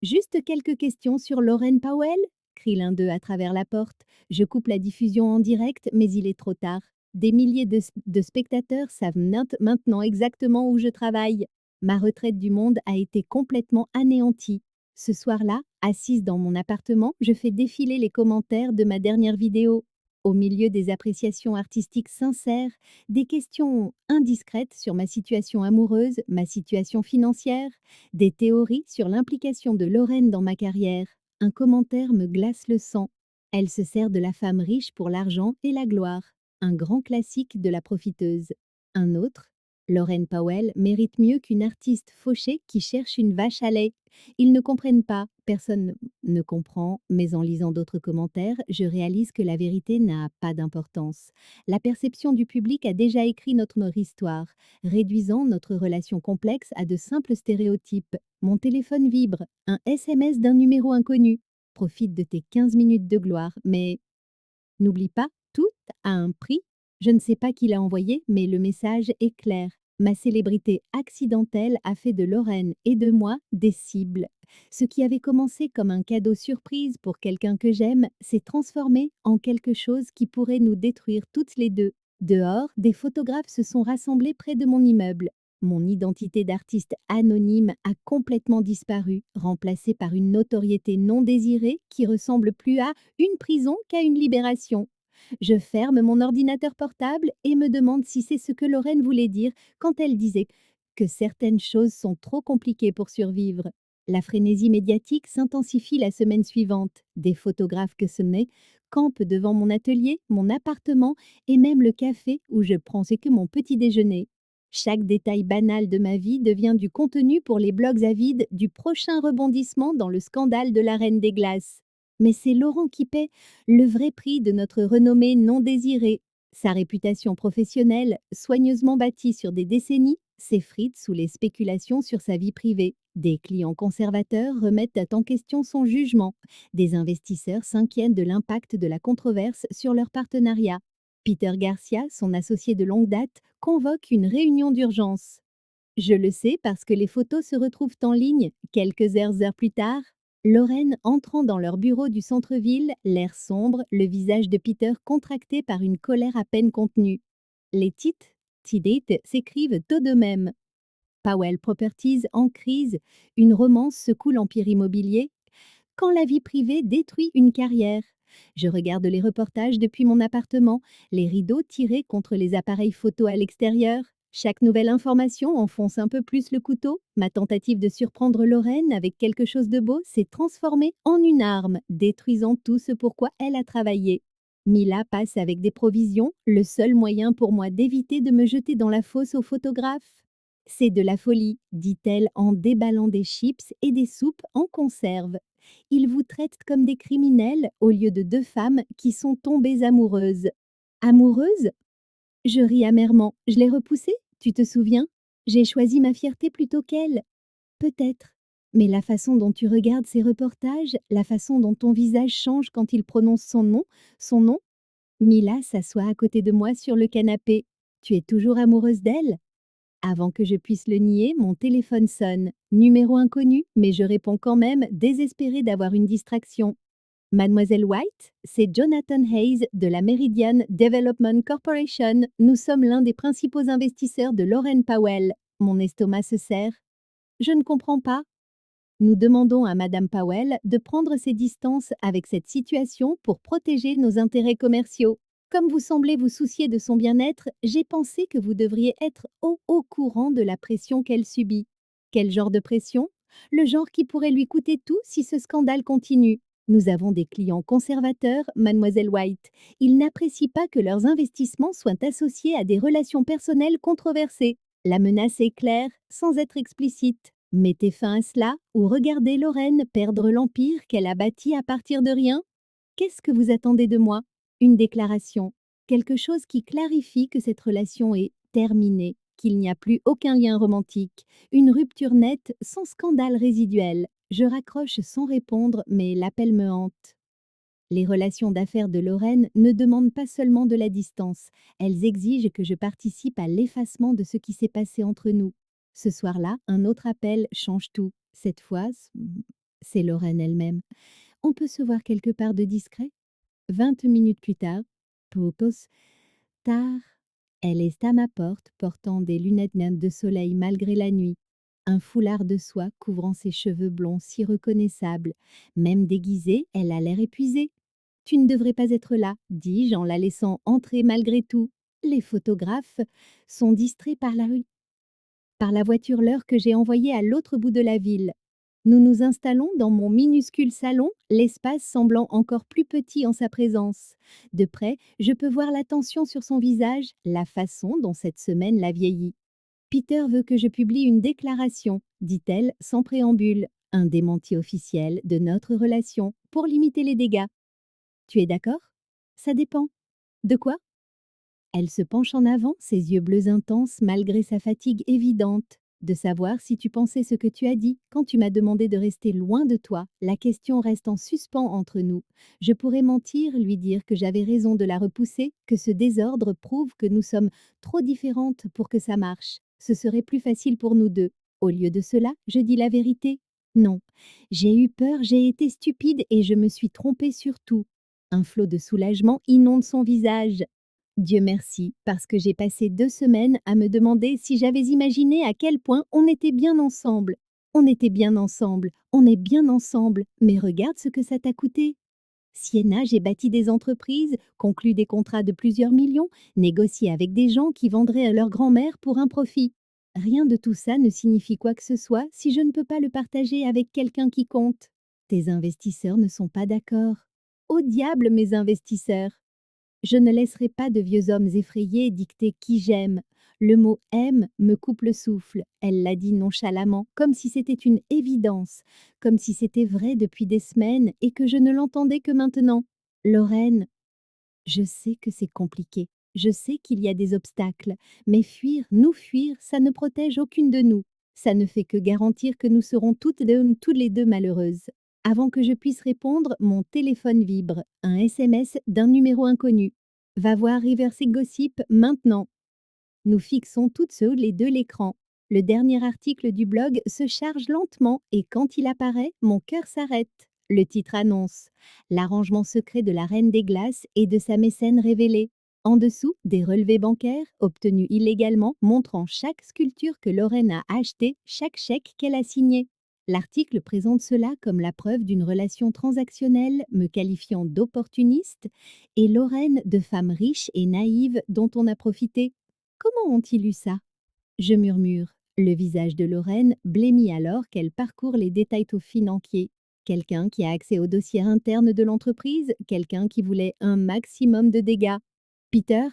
Speaker 1: Juste quelques questions sur Lauren Powell crie l'un d'eux à travers la porte. Je coupe la diffusion en direct, mais il est trop tard. Des milliers de spectateurs savent maintenant exactement où je travaille. Ma retraite du monde a été complètement anéantie. Ce soir-là, assise dans mon appartement, je fais défiler les commentaires de ma dernière vidéo. Au milieu des appréciations artistiques sincères, des questions indiscrètes sur ma situation amoureuse, ma situation financière, des théories sur l'implication de Lorraine dans ma carrière. Un commentaire me glace le sang. Elle se sert de la femme riche pour l'argent et la gloire. Un grand classique de la profiteuse. Un autre, Lauren Powell mérite mieux qu'une artiste fauchée qui cherche une vache à lait. Ils ne comprennent pas, personne ne comprend, mais en lisant d'autres commentaires, je réalise que la vérité n'a pas d'importance. La perception du public a déjà écrit notre histoire, réduisant notre relation complexe à de simples stéréotypes. Mon téléphone vibre, un SMS d'un numéro inconnu. Profite de tes 15 minutes de gloire, mais n'oublie pas, tout a un prix. Je ne sais pas qui l'a envoyé, mais le message est clair. Ma célébrité accidentelle a fait de Lorraine et de moi des cibles. Ce qui avait commencé comme un cadeau surprise pour quelqu'un que j'aime s'est transformé en quelque chose qui pourrait nous détruire toutes les deux. Dehors, des photographes se sont rassemblés près de mon immeuble. Mon identité d'artiste anonyme a complètement disparu, remplacée par une notoriété non désirée qui ressemble plus à une prison qu'à une libération. Je ferme mon ordinateur portable et me demande si c'est ce que Lorraine voulait dire quand elle disait que certaines choses sont trop compliquées pour survivre. La frénésie médiatique s'intensifie la semaine suivante. Des photographes que ce n'est campent devant mon atelier, mon appartement et même le café où je prends c'est que mon petit déjeuner. Chaque détail banal de ma vie devient du contenu pour les blogs avides du prochain rebondissement dans le scandale de la Reine des Glaces. Mais c'est Laurent qui paie le vrai prix de notre renommée non désirée. Sa réputation professionnelle, soigneusement bâtie sur des décennies, s'effrite sous les spéculations sur sa vie privée. Des clients conservateurs remettent en question son jugement. Des investisseurs s'inquiètent de l'impact de la controverse sur leur partenariat. Peter Garcia, son associé de longue date, convoque une réunion d'urgence. Je le sais parce que les photos se retrouvent en ligne quelques heures plus tard. Lorraine entrant dans leur bureau du centre-ville, l'air sombre, le visage de Peter contracté par une colère à peine contenue. Les titres s'écrivent eux d'eux-mêmes. Powell Properties en crise, une romance secoue l'empire immobilier. Quand la vie privée détruit une carrière. Je regarde les reportages depuis mon appartement, les rideaux tirés contre les appareils photo à l'extérieur. Chaque nouvelle information enfonce un peu plus le couteau. Ma tentative de surprendre Lorraine avec quelque chose de beau s'est transformée en une arme, détruisant tout ce pourquoi elle a travaillé. Mila passe avec des provisions, le seul moyen pour moi d'éviter de me jeter dans la fosse aux photographes. C'est de la folie, dit-elle en déballant des chips et des soupes en conserve. Ils vous traitent comme des criminels au lieu de deux femmes qui sont tombées amoureuses. Amoureuses? Je ris amèrement. Je l'ai repoussée, tu te souviens? J'ai choisi ma fierté plutôt qu'elle. Peut-être. Mais la façon dont tu regardes ces reportages, la façon dont ton visage change quand il prononce son nom. Mila s'assoit à côté de moi sur le canapé. Tu es toujours amoureuse d'elle? Avant que je puisse le nier, mon téléphone sonne. Numéro inconnu, mais je réponds quand même, désespérée d'avoir une distraction. Mademoiselle White, c'est Jonathan Hayes de la Meridian Development Corporation. Nous sommes l'un des principaux investisseurs de Lauren Powell. Mon estomac se serre. Je ne comprends pas. Nous demandons à Madame Powell de prendre ses distances avec cette situation pour protéger nos intérêts commerciaux. Comme vous semblez vous soucier de son bien-être, j'ai pensé que vous devriez être au courant de la pression qu'elle subit. Quel genre de pression? Le genre qui pourrait lui coûter tout si ce scandale continue. Nous avons des clients conservateurs, mademoiselle White. Ils n'apprécient pas que leurs investissements soient associés à des relations personnelles controversées. La menace est claire, sans être explicite. Mettez fin à cela ou regardez Lorraine perdre l'empire qu'elle a bâti à partir de rien. Qu'est-ce que vous attendez de moi? Une déclaration, quelque chose qui clarifie que cette relation est terminée, qu'il n'y a plus aucun lien romantique, une rupture nette sans scandale résiduel. Je raccroche sans répondre, mais l'appel me hante. Les relations d'affaires de Lorraine ne demandent pas seulement de la distance, elles exigent que je participe à l'effacement de ce qui s'est passé entre nous. Ce soir-là, un autre appel change tout. Cette fois, c'est Lorraine elle-même. On peut se voir quelque part de discret? 20 minutes plus tard, pocos tard, elle est à ma porte, portant des lunettes de soleil malgré la nuit, un foulard de soie couvrant ses cheveux blonds si reconnaissables. Même déguisée, elle a l'air épuisée. Tu ne devrais pas être là, dis-je en la laissant entrer malgré tout. Les photographes sont distraits par la rue, par la voiture leur que j'ai envoyée à l'autre bout de la ville. Nous nous installons dans mon minuscule salon, l'espace semblant encore plus petit en sa présence. De près, je peux voir la tension sur son visage, la façon dont cette semaine l'a vieilli. Peter veut que je publie une déclaration, dit-elle sans préambule, un démenti officiel de notre relation pour limiter les dégâts. Tu es d'accord? Ça dépend. De quoi? Elle se penche en avant, ses yeux bleus intenses malgré sa fatigue évidente. De savoir si tu pensais ce que tu as dit quand tu m'as demandé de rester loin de toi. La question reste en suspens entre nous. Je pourrais mentir, lui dire que j'avais raison de la repousser, que ce désordre prouve que nous sommes trop différentes pour que ça marche. Ce serait plus facile pour nous deux. Au lieu de cela, je dis la vérité. Non, j'ai eu peur, j'ai été stupide et je me suis trompée sur tout. Un flot de soulagement inonde son visage. Dieu merci, parce que j'ai passé 2 semaines à me demander si j'avais imaginé à quel point on était bien ensemble. On était bien ensemble, on est bien ensemble, mais regarde ce que ça t'a coûté. Sienna, j'ai bâti des entreprises, conclu des contrats de plusieurs millions, négocié avec des gens qui vendraient à leur grand-mère pour un profit. Rien de tout ça ne signifie quoi que ce soit si je ne peux pas le partager avec quelqu'un qui compte. Tes investisseurs ne sont pas d'accord. Au diable mes investisseurs! Je ne laisserai pas de vieux hommes effrayés dicter qui j'aime. Le mot aime me coupe le souffle. Elle l'a dit nonchalamment, comme si c'était une évidence, comme si c'était vrai depuis des semaines et que je ne l'entendais que maintenant. Lorraine, je sais que c'est compliqué. Je sais qu'il y a des obstacles, mais fuir, nous fuir, ça ne protège aucune de nous. Ça ne fait que garantir que nous serons toutes les deux malheureuses. Avant que je puisse répondre, mon téléphone vibre, un SMS d'un numéro inconnu. Va voir Riverside Gossip maintenant. Nous fixons toutes les deux l'écran. Le dernier article du blog se charge lentement et quand il apparaît, mon cœur s'arrête. Le titre annonce l'arrangement secret de la Reine des Glaces et de sa mécène révélée. En dessous, des relevés bancaires obtenus illégalement montrant chaque sculpture que Lorraine a achetée, chaque chèque qu'elle a signé. L'article présente cela comme la preuve d'une relation transactionnelle, me qualifiant d'opportuniste, et Lorraine de femme riche et naïve dont on a profité. Comment ont-ils eu ça? Je murmure. Le visage de Lorraine blêmit alors qu'elle parcourt les détails financiers. Quelqu'un qui a accès aux dossiers internes de l'entreprise, quelqu'un qui voulait un maximum de dégâts. Peter?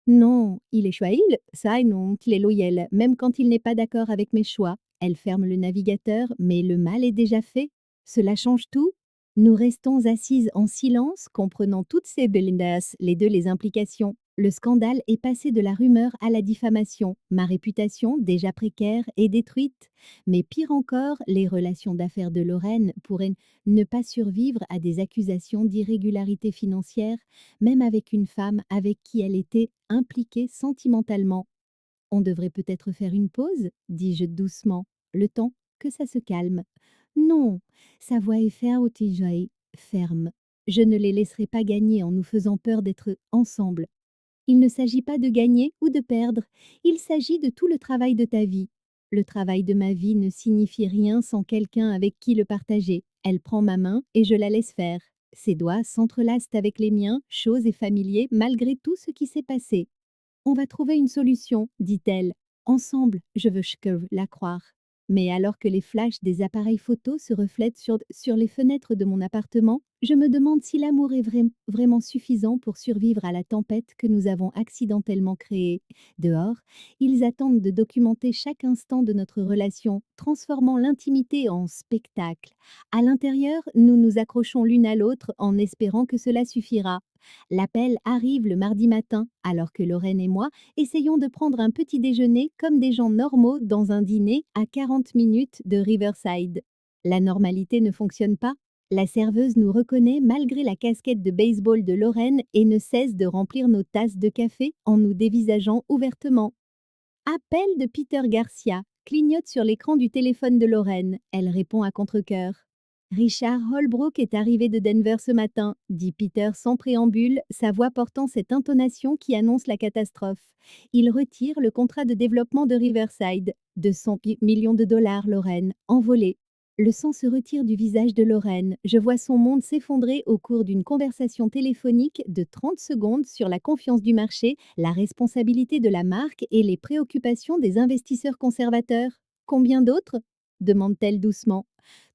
Speaker 1: Non, il est choix, ça non, il est loyal, même quand il n'est pas d'accord avec mes choix. Elle ferme le navigateur, mais le mal est déjà fait. Cela change tout. Nous restons assises en silence, comprenant toutes ces belindas, les deux les implications. Le scandale est passé de la rumeur à la diffamation. Ma réputation, déjà précaire, est détruite. Mais pire encore, les relations d'affaires de Lorraine pourraient ne pas survivre à des accusations d'irrégularité financière, même avec une femme avec qui elle était impliquée sentimentalement. On devrait peut-être faire une pause, dis-je doucement, le temps que ça se calme. Non, sa voix est ferme. Je ne les laisserai pas gagner en nous faisant peur d'être ensemble. Il ne s'agit pas de gagner ou de perdre, il s'agit de tout le travail de ta vie. Le travail de ma vie ne signifie rien sans quelqu'un avec qui le partager. Elle prend ma main et je la laisse faire. Ses doigts s'entrelacent avec les miens, chauds et familiers malgré tout ce qui s'est passé. On va trouver une solution, dit-elle. Ensemble, je veux la croire. Mais alors que les flashs des appareils photo se reflètent sur les fenêtres de mon appartement, je me demande si l'amour est vraiment suffisant pour survivre à la tempête que nous avons accidentellement créée. Dehors, ils attendent de documenter chaque instant de notre relation, transformant l'intimité en spectacle. À l'intérieur, nous nous accrochons l'une à l'autre en espérant que cela suffira. L'appel arrive le mardi matin, alors que Lorraine et moi essayons de prendre un petit déjeuner comme des gens normaux dans un dîner à 40 minutes de Riverside. La normalité ne fonctionne pas. La serveuse nous reconnaît malgré la casquette de baseball de Lorraine et ne cesse de remplir nos tasses de café en nous dévisageant ouvertement. Appel de Peter Garcia clignote sur l'écran du téléphone de Lorraine. Elle répond à contre-cœur. Richard Holbrook est arrivé de Denver ce matin, dit Peter sans préambule, sa voix portant cette intonation qui annonce la catastrophe. Il retire le contrat de développement de Riverside, 200 millions de dollars, Lorraine, envolé. Le sang se retire du visage de Lorraine. Je vois son monde s'effondrer au cours d'une conversation téléphonique de 30 secondes sur la confiance du marché, la responsabilité de la marque et les préoccupations des investisseurs conservateurs. Combien d'autres demande-t-elle doucement.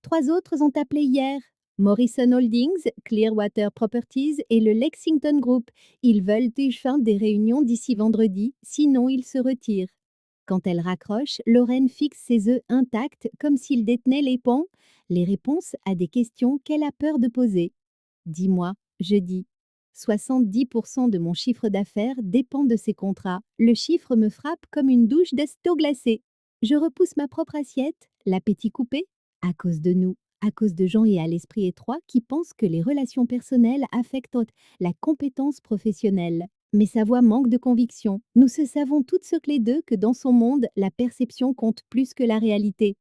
Speaker 1: 3 autres ont appelé hier. Morrison Holdings, Clearwater Properties et le Lexington Group. Ils veulent faire des réunions d'ici vendredi, sinon ils se retirent. Quand elle raccroche, Lorraine fixe ses œufs intacts comme s'ils détenaient les réponses à des questions qu'elle a peur de poser. Dis-moi, je dis. 70% de mon chiffre d'affaires dépend de ces contrats. Le chiffre me frappe comme une douche d'eau glacée. Je repousse ma propre assiette, l'appétit coupé, à cause de nous, à cause de gens et à l'esprit étroit qui pensent que les relations personnelles affectent la compétence professionnelle. Mais sa voix manque de conviction. Nous se savons toutes les deux que dans son monde, la perception compte plus que la réalité.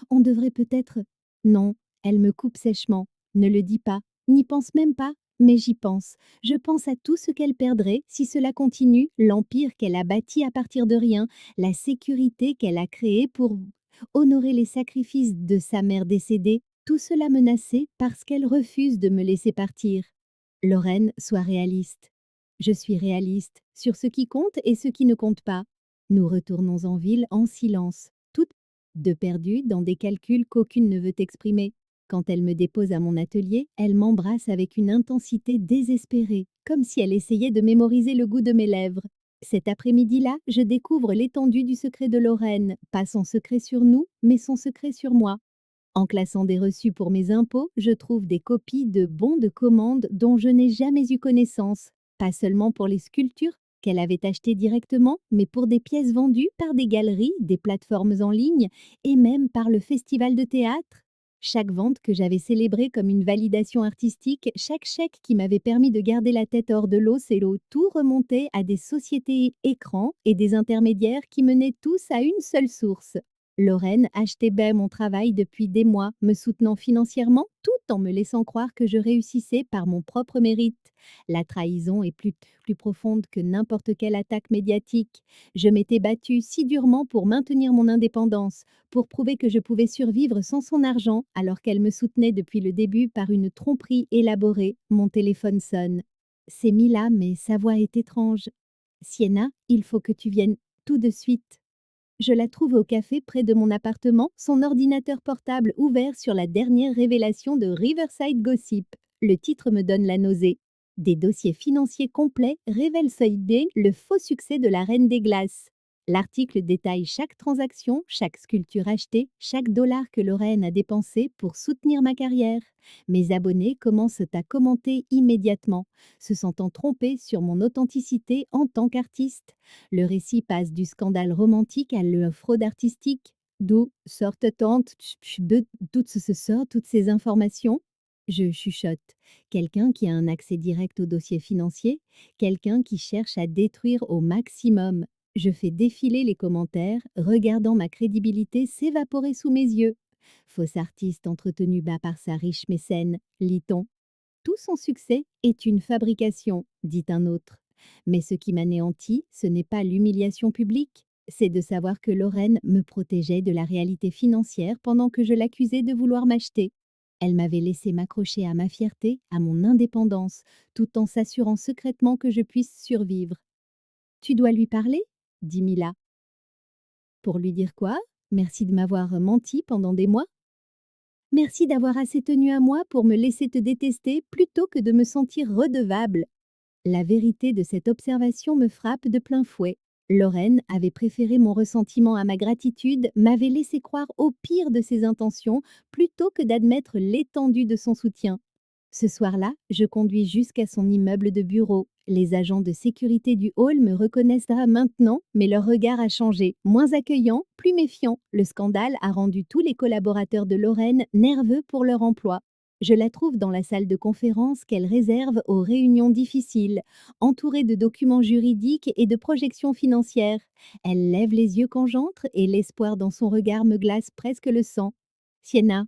Speaker 1: On devrait peut-être... Non, elle me coupe sèchement. Ne le dis pas, n'y pense même pas, mais j'y pense. Je pense à tout ce qu'elle perdrait si cela continue, l'empire qu'elle a bâti à partir de rien, la sécurité qu'elle a créée pour honorer les sacrifices de sa mère décédée, tout cela menacé parce qu'elle refuse de me laisser partir. Lorraine, sois réaliste. Je suis réaliste sur ce qui compte et ce qui ne compte pas. Nous retournons en ville en silence, toutes deux perdues dans des calculs qu'aucune ne veut exprimer. Quand elle me dépose à mon atelier, elle m'embrasse avec une intensité désespérée, comme si elle essayait de mémoriser le goût de mes lèvres. Cet après-midi-là, je découvre l'étendue du secret de Lorraine, pas son secret sur nous, mais son secret sur moi. En classant des reçus pour mes impôts, je trouve des copies de bons de commande dont je n'ai jamais eu connaissance, pas seulement pour les sculptures qu'elle avait achetées directement, mais pour des pièces vendues par des galeries, des plateformes en ligne et même par le festival de théâtre. Chaque vente que j'avais célébrée comme une validation artistique, chaque chèque qui m'avait permis de garder la tête hors de l'eau, c'est l'eau, tout remontait à des sociétés écrans et des intermédiaires qui menaient tous à une seule source. Lorraine achetait mon travail depuis des mois, me soutenant financièrement tout en me laissant croire que je réussissais par mon propre mérite. La trahison est plus profonde que n'importe quelle attaque médiatique. Je m'étais battue si durement pour maintenir mon indépendance, pour prouver que je pouvais survivre sans son argent, alors qu'elle me soutenait depuis le début par une tromperie élaborée. Mon téléphone sonne. C'est Mila, mais sa voix est étrange. Sienna, il faut que tu viennes tout de suite. Je la trouve au café près de mon appartement, son ordinateur portable ouvert sur la dernière révélation de Riverside Gossip. Le titre me donne la nausée. Des dossiers financiers complets révèlent le faux succès de la Reine des Glaces. L'article détaille chaque transaction, chaque sculpture achetée, chaque dollar que Lorraine a dépensé pour soutenir ma carrière. Mes abonnés commencent à commenter immédiatement, se sentant trompés sur mon authenticité en tant qu'artiste. Le récit passe du scandale romantique à la fraude artistique. D'où sortent-elles toutes ces informations? Je chuchote. Quelqu'un qui a un accès direct au dossier financier, quelqu'un qui cherche à détruire au maximum. Je fais défiler les commentaires, regardant ma crédibilité s'évaporer sous mes yeux. Fausse artiste entretenue bas par sa riche mécène, lit-on. Tout son succès est une fabrication, dit un autre. Mais ce qui m'anéantit, ce n'est pas l'humiliation publique, c'est de savoir que Lorraine me protégeait de la réalité financière pendant que je l'accusais de vouloir m'acheter. Elle m'avait laissé m'accrocher à ma fierté, à mon indépendance, tout en s'assurant secrètement que je puisse survivre. Tu dois lui parler, dit Mila. Pour lui dire quoi? Merci de m'avoir menti pendant des mois. Merci d'avoir assez tenu à moi pour me laisser te détester plutôt que de me sentir redevable. La vérité de cette observation me frappe de plein fouet. Lorraine avait préféré mon ressentiment à ma gratitude, m'avait laissé croire au pire de ses intentions plutôt que d'admettre l'étendue de son soutien. Ce soir-là, je conduis jusqu'à son immeuble de bureau. Les agents de sécurité du hall me reconnaissent maintenant, mais leur regard a changé. Moins accueillant, plus méfiant. Le scandale a rendu tous les collaborateurs de Lorraine nerveux pour leur emploi. Je la trouve dans la salle de conférence qu'elle réserve aux réunions difficiles, entourée de documents juridiques et de projections financières. Elle lève les yeux quand j'entre et l'espoir dans son regard me glace presque le sang. Sienna,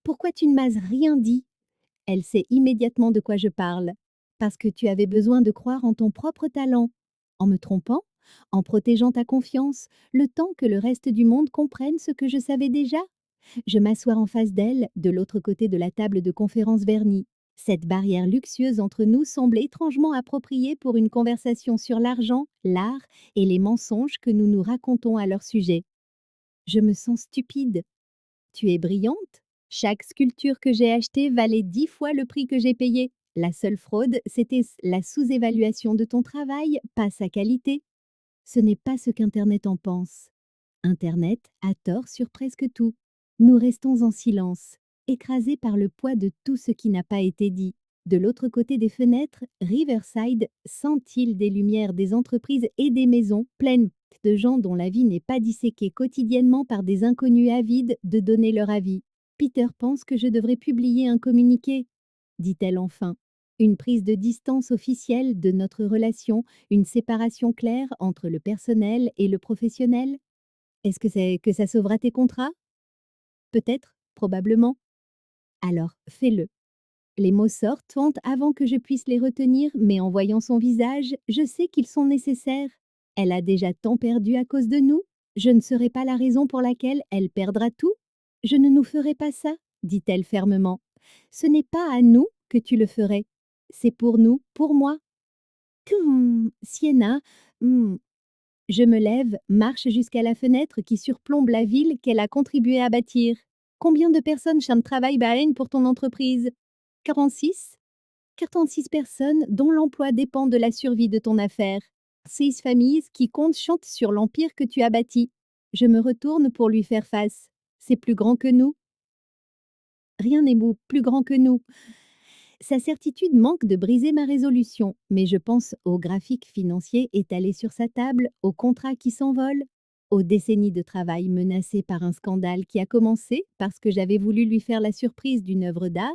Speaker 1: pourquoi tu ne m'as rien dit? Elle sait immédiatement de quoi je parle. Parce que tu avais besoin de croire en ton propre talent. En me trompant, en protégeant ta confiance, le temps que le reste du monde comprenne ce que je savais déjà. Je m'assois en face d'elle, de l'autre côté de la table de conférence vernie. Cette barrière luxueuse entre nous semble étrangement appropriée pour une conversation sur l'argent, l'art et les mensonges que nous nous racontons à leur sujet. Je me sens stupide. Tu es brillante. Chaque sculpture que j'ai achetée valait 10 fois le prix que j'ai payé. La seule fraude, c'était la sous-évaluation de ton travail, pas sa qualité. Ce n'est pas ce qu'Internet en pense. Internet a tort sur presque tout. Nous restons en silence, écrasés par le poids de tout ce qui n'a pas été dit. De l'autre côté des fenêtres, Riverside sent-il des lumières des entreprises et des maisons pleines de gens dont la vie n'est pas disséquée quotidiennement par des inconnus avides de donner leur avis. Peter pense que je devrais publier un communiqué, dit-elle enfin. Une prise de distance officielle de notre relation, une séparation claire entre le personnel et le professionnel. Est-ce que c'est que ça sauvera tes contrats? Peut-être, probablement. Alors, fais-le. Les mots sortent avant que je puisse les retenir, mais en voyant son visage, je sais qu'ils sont nécessaires. Elle a déjà tant perdu à cause de nous. Je ne serai pas la raison pour laquelle elle perdra tout. Je ne nous ferai pas ça, dit-elle fermement. Ce n'est pas à nous que tu le ferais. C'est pour nous, pour moi. Sienna, hum, je me lève, marche jusqu'à la fenêtre qui surplombe la ville qu'elle a contribué à bâtir. Combien de personnes travaillent Bahreïn pour ton entreprise? 46? 46 personnes dont l'emploi dépend de la survie de ton affaire. 6 familles qui comptent chantent sur l'empire que tu as bâti. Je me retourne pour lui faire face. C'est plus grand que nous. Rien n'est plus grand que nous. Sa certitude manque de briser ma résolution, mais je pense aux graphiques financiers étalés sur sa table, aux contrats qui s'envolent, aux décennies de travail menacées par un scandale qui a commencé parce que j'avais voulu lui faire la surprise d'une œuvre d'art.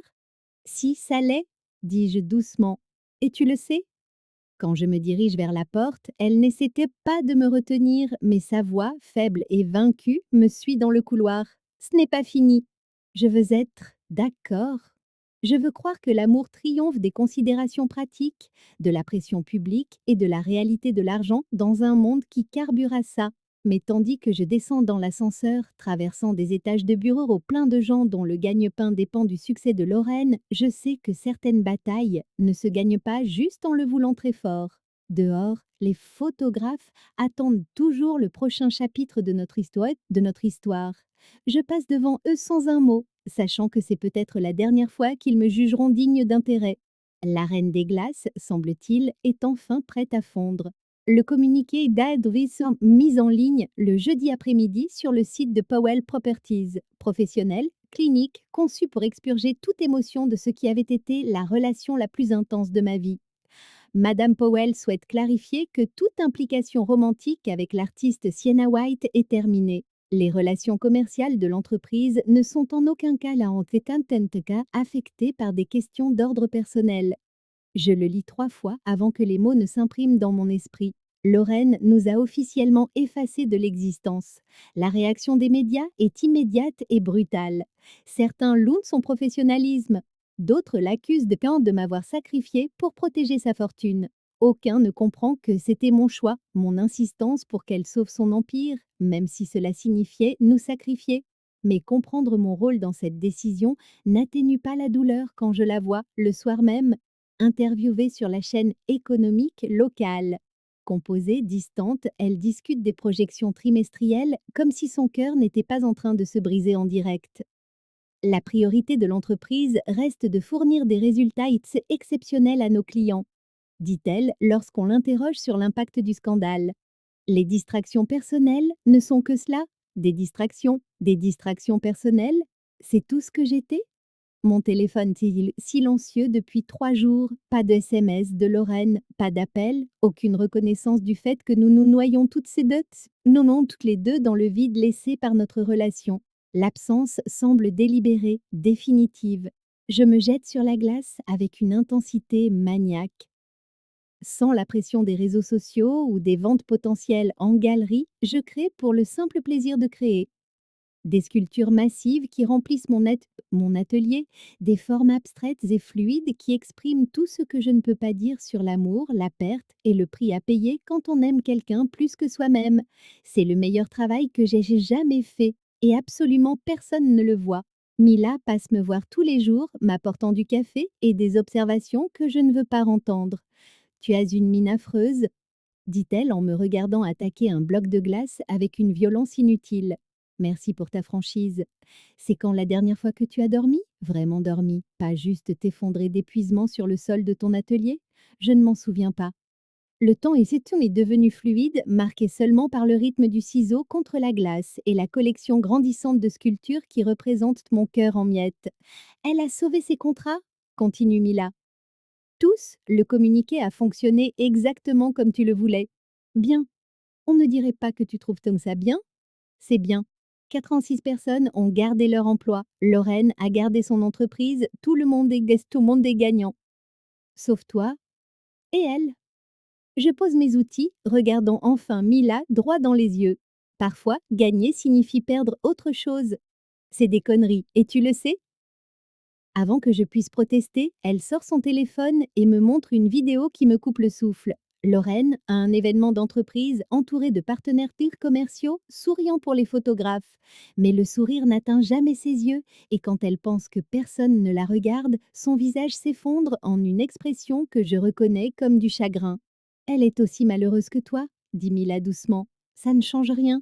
Speaker 1: Si ça l'est, dis-je doucement. Et tu le sais? Quand je me dirige vers la porte, elle n'essayait pas de me retenir, mais sa voix, faible et vaincue, me suit dans le couloir. Ce n'est pas fini. Je veux être d'accord. Je veux croire que l'amour triomphe des considérations pratiques, de la pression publique et de la réalité de l'argent dans un monde qui carbure à ça. Mais tandis que je descends dans l'ascenseur, traversant des étages de bureaux pleins de gens dont le gagne-pain dépend du succès de Lorraine, je sais que certaines batailles ne se gagnent pas juste en le voulant très fort. Dehors, les photographes attendent toujours le prochain chapitre de notre histoire. Je passe devant eux sans un mot, sachant que c'est peut-être la dernière fois qu'ils me jugeront digne d'intérêt. La reine des glaces, semble-t-il, est enfin prête à fondre. Le communiqué d'Adris mis en ligne le jeudi après-midi sur le site de Powell Properties, professionnel, clinique, conçu pour expurger toute émotion de ce qui avait été la relation la plus intense de ma vie. Madame Powell souhaite clarifier que toute implication romantique avec l'artiste Sienna White est terminée. Les relations commerciales de l'entreprise ne sont en aucun cas affectées par des questions d'ordre personnel. Je le lis 3 fois avant que les mots ne s'impriment dans mon esprit. Lorraine nous a officiellement effacés de l'existence. La réaction des médias est immédiate et brutale. Certains louent son professionnalisme. D'autres l'accusent de m'avoir sacrifié pour protéger sa fortune. Aucun ne comprend que c'était mon choix, mon insistance pour qu'elle sauve son empire, même si cela signifiait nous sacrifier. Mais comprendre mon rôle dans cette décision n'atténue pas la douleur quand je la vois, le soir même, interviewée sur la chaîne économique locale. Composée, distante, elle discute des projections trimestrielles comme si son cœur n'était pas en train de se briser en direct. La priorité de l'entreprise reste de fournir des résultats exceptionnels à nos clients, dit-elle lorsqu'on l'interroge sur l'impact du scandale. Les distractions personnelles ne sont que cela, des distractions personnelles. C'est tout ce que j'étais. Mon téléphone est silencieux depuis 3 jours, pas de SMS de Lorraine, pas d'appel, aucune reconnaissance du fait que nous nous noyons toutes les deux dans le vide laissé par notre relation. L'absence semble délibérée, définitive. Je me jette sur la glace avec une intensité maniaque. Sans la pression des réseaux sociaux ou des ventes potentielles en galerie, je crée pour le simple plaisir de créer. Des sculptures massives qui remplissent mon atelier, des formes abstraites et fluides qui expriment tout ce que je ne peux pas dire sur l'amour, la perte et le prix à payer quand on aime quelqu'un plus que soi-même. C'est le meilleur travail que j'ai jamais fait et absolument personne ne le voit. Mila passe me voir tous les jours, m'apportant du café et des observations que je ne veux pas entendre. Tu as une mine affreuse, dit-elle en me regardant attaquer un bloc de glace avec une violence inutile. Merci pour ta franchise. C'est quand la dernière fois que tu as dormi? Vraiment dormi, pas juste t'effondrer d'épuisement sur le sol de ton atelier? Je ne m'en souviens pas. Le temps est devenu fluide, marqué seulement par le rythme du ciseau contre la glace et la collection grandissante de sculptures qui représentent mon cœur en miettes. Elle a sauvé ses contrats? Continue Mila. Tous, le communiqué a fonctionné exactement comme tu le voulais. Bien. On ne dirait pas que tu trouves comme ça bien? C'est bien. 86 personnes ont gardé leur emploi. Lorraine a gardé son entreprise. Tout le monde est gagnant. Sauf toi et elle. Je pose mes outils, regardant enfin Mila droit dans les yeux. Parfois, gagner signifie perdre autre chose. C'est des conneries, et tu le sais? Avant que je puisse protester, elle sort son téléphone et me montre une vidéo qui me coupe le souffle. Lorraine, à un événement d'entreprise entouré de partenaires commerciaux, souriant pour les photographes. Mais le sourire n'atteint jamais ses yeux et quand elle pense que personne ne la regarde, son visage s'effondre en une expression que je reconnais comme du chagrin. Elle est aussi malheureuse que toi, dit Mila doucement. Ça ne change rien.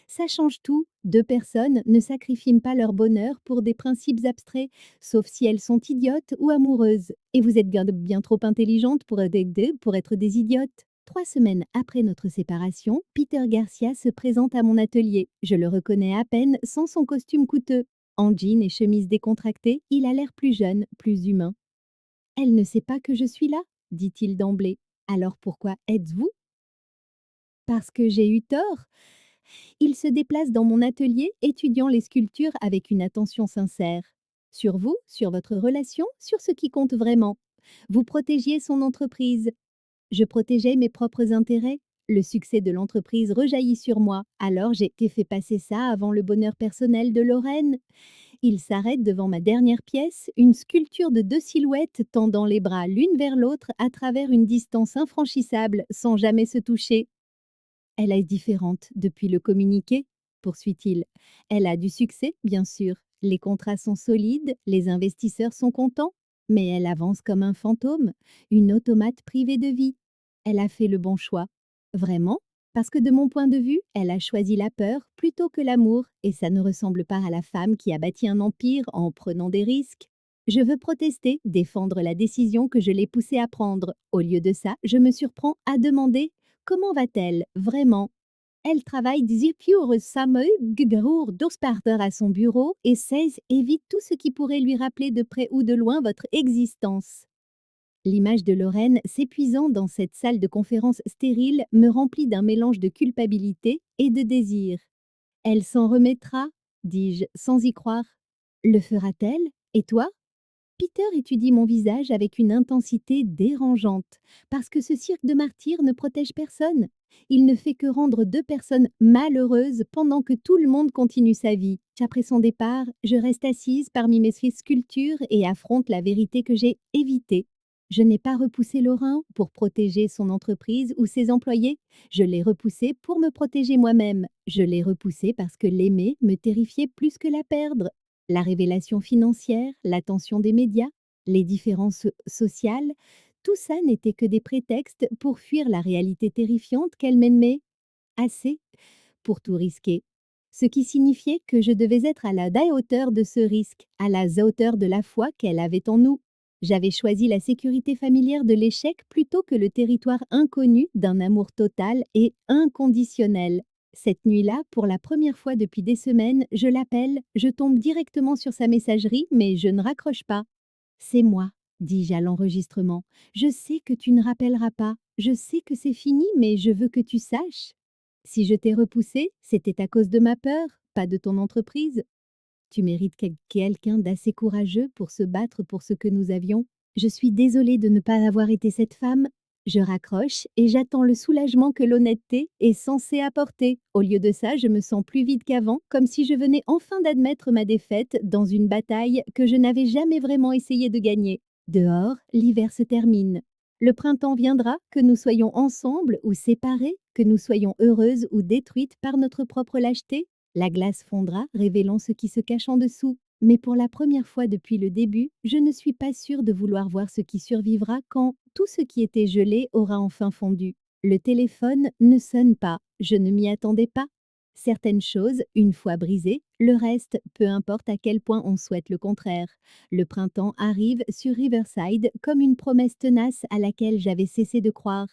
Speaker 1: Ça change tout. Deux personnes ne sacrifient pas leur bonheur pour des principes abstraits, sauf si elles sont idiotes ou amoureuses. Et vous êtes bien trop intelligente pour être des idiotes. 3 semaines après notre séparation, Peter Garcia se présente à mon atelier. Je le reconnais à peine sans son costume coûteux. En jean et chemise décontractée, il a l'air plus jeune, plus humain. Elle ne sait pas que je suis là, dit-il d'emblée. Alors pourquoi êtes-vous? Parce que j'ai eu tort. Il se déplace dans mon atelier, étudiant les sculptures avec une attention sincère. Sur vous, sur votre relation, sur ce qui compte vraiment. Vous protégiez son entreprise. Je protégeais mes propres intérêts. Le succès de l'entreprise rejaillit sur moi, alors j'ai fait passer ça avant le bonheur personnel de Lorraine. Il s'arrête devant ma dernière pièce, une sculpture de deux silhouettes tendant les bras l'une vers l'autre à travers une distance infranchissable sans jamais se toucher. Elle est différente depuis le communiqué, poursuit-il. Elle a du succès, bien sûr. Les contrats sont solides, les investisseurs sont contents, mais elle avance comme un fantôme, une automate privée de vie. Elle a fait le bon choix. Vraiment? Parce que de mon point de vue, elle a choisi la peur plutôt que l'amour, et ça ne ressemble pas à la femme qui a bâti un empire en prenant des risques. Je veux protester, défendre la décision que je l'ai poussée à prendre. Au lieu de ça, je me surprends à demander: comment va-t-elle, vraiment? Elle travaille 12 heures à son bureau et 16 évite tout ce qui pourrait lui rappeler de près ou de loin votre existence. L'image de Lorraine s'épuisant dans cette salle de conférence stérile me remplit d'un mélange de culpabilité et de désir. Elle s'en remettra, dis-je, sans y croire. Le fera-t-elle? Et toi? Peter étudie mon visage avec une intensité dérangeante, parce que ce cirque de martyrs ne protège personne. Il ne fait que rendre deux personnes malheureuses pendant que tout le monde continue sa vie. Après son départ, je reste assise parmi mes sculptures et affronte la vérité que j'ai évitée. Je n'ai pas repoussé Laurent pour protéger son entreprise ou ses employés. Je l'ai repoussé pour me protéger moi-même. Je l'ai repoussé parce que l'aimer me terrifiait plus que la perdre. La révélation financière, l'attention des médias, les différences sociales, Tout ça n'était que des prétextes pour fuir la réalité terrifiante qu'elle m'aimait assez pour tout risquer. Ce qui signifiait que je devais être à la hauteur de ce risque, à la hauteur de la foi qu'elle avait en nous. J'avais choisi la sécurité familière de l'échec plutôt que le territoire inconnu d'un amour total et inconditionnel. Cette nuit-là, pour la première fois depuis des semaines, je l'appelle, je tombe directement sur sa messagerie, mais je ne raccroche pas. C'est moi, dis-je à l'enregistrement. Je sais que tu ne rappelleras pas. Je sais que c'est fini, mais je veux que tu saches. Si je t'ai repoussé, c'était à cause de ma peur, pas de ton entreprise. Tu mérites quelqu'un d'assez courageux pour se battre pour ce que nous avions. Je suis désolée de ne pas avoir été cette femme. Je raccroche et j'attends le soulagement que l'honnêteté est censée apporter. Au lieu de ça, je me sens plus vide qu'avant, comme si je venais enfin d'admettre ma défaite dans une bataille que je n'avais jamais vraiment essayé de gagner. Dehors, l'hiver se termine. Le printemps viendra, que nous soyons ensemble ou séparés, que nous soyons heureuses ou détruites par notre propre lâcheté. La glace fondra, révélant ce qui se cache en dessous. Mais pour la première fois depuis le début, je ne suis pas sûre de vouloir voir ce qui survivra quand tout ce qui était gelé aura enfin fondu. Le téléphone ne sonne pas, je ne m'y attendais pas. Certaines choses, une fois brisées, le reste, peu importe à quel point on souhaite le contraire. Le printemps arrive sur Riverside comme une promesse tenace à laquelle j'avais cessé de croire.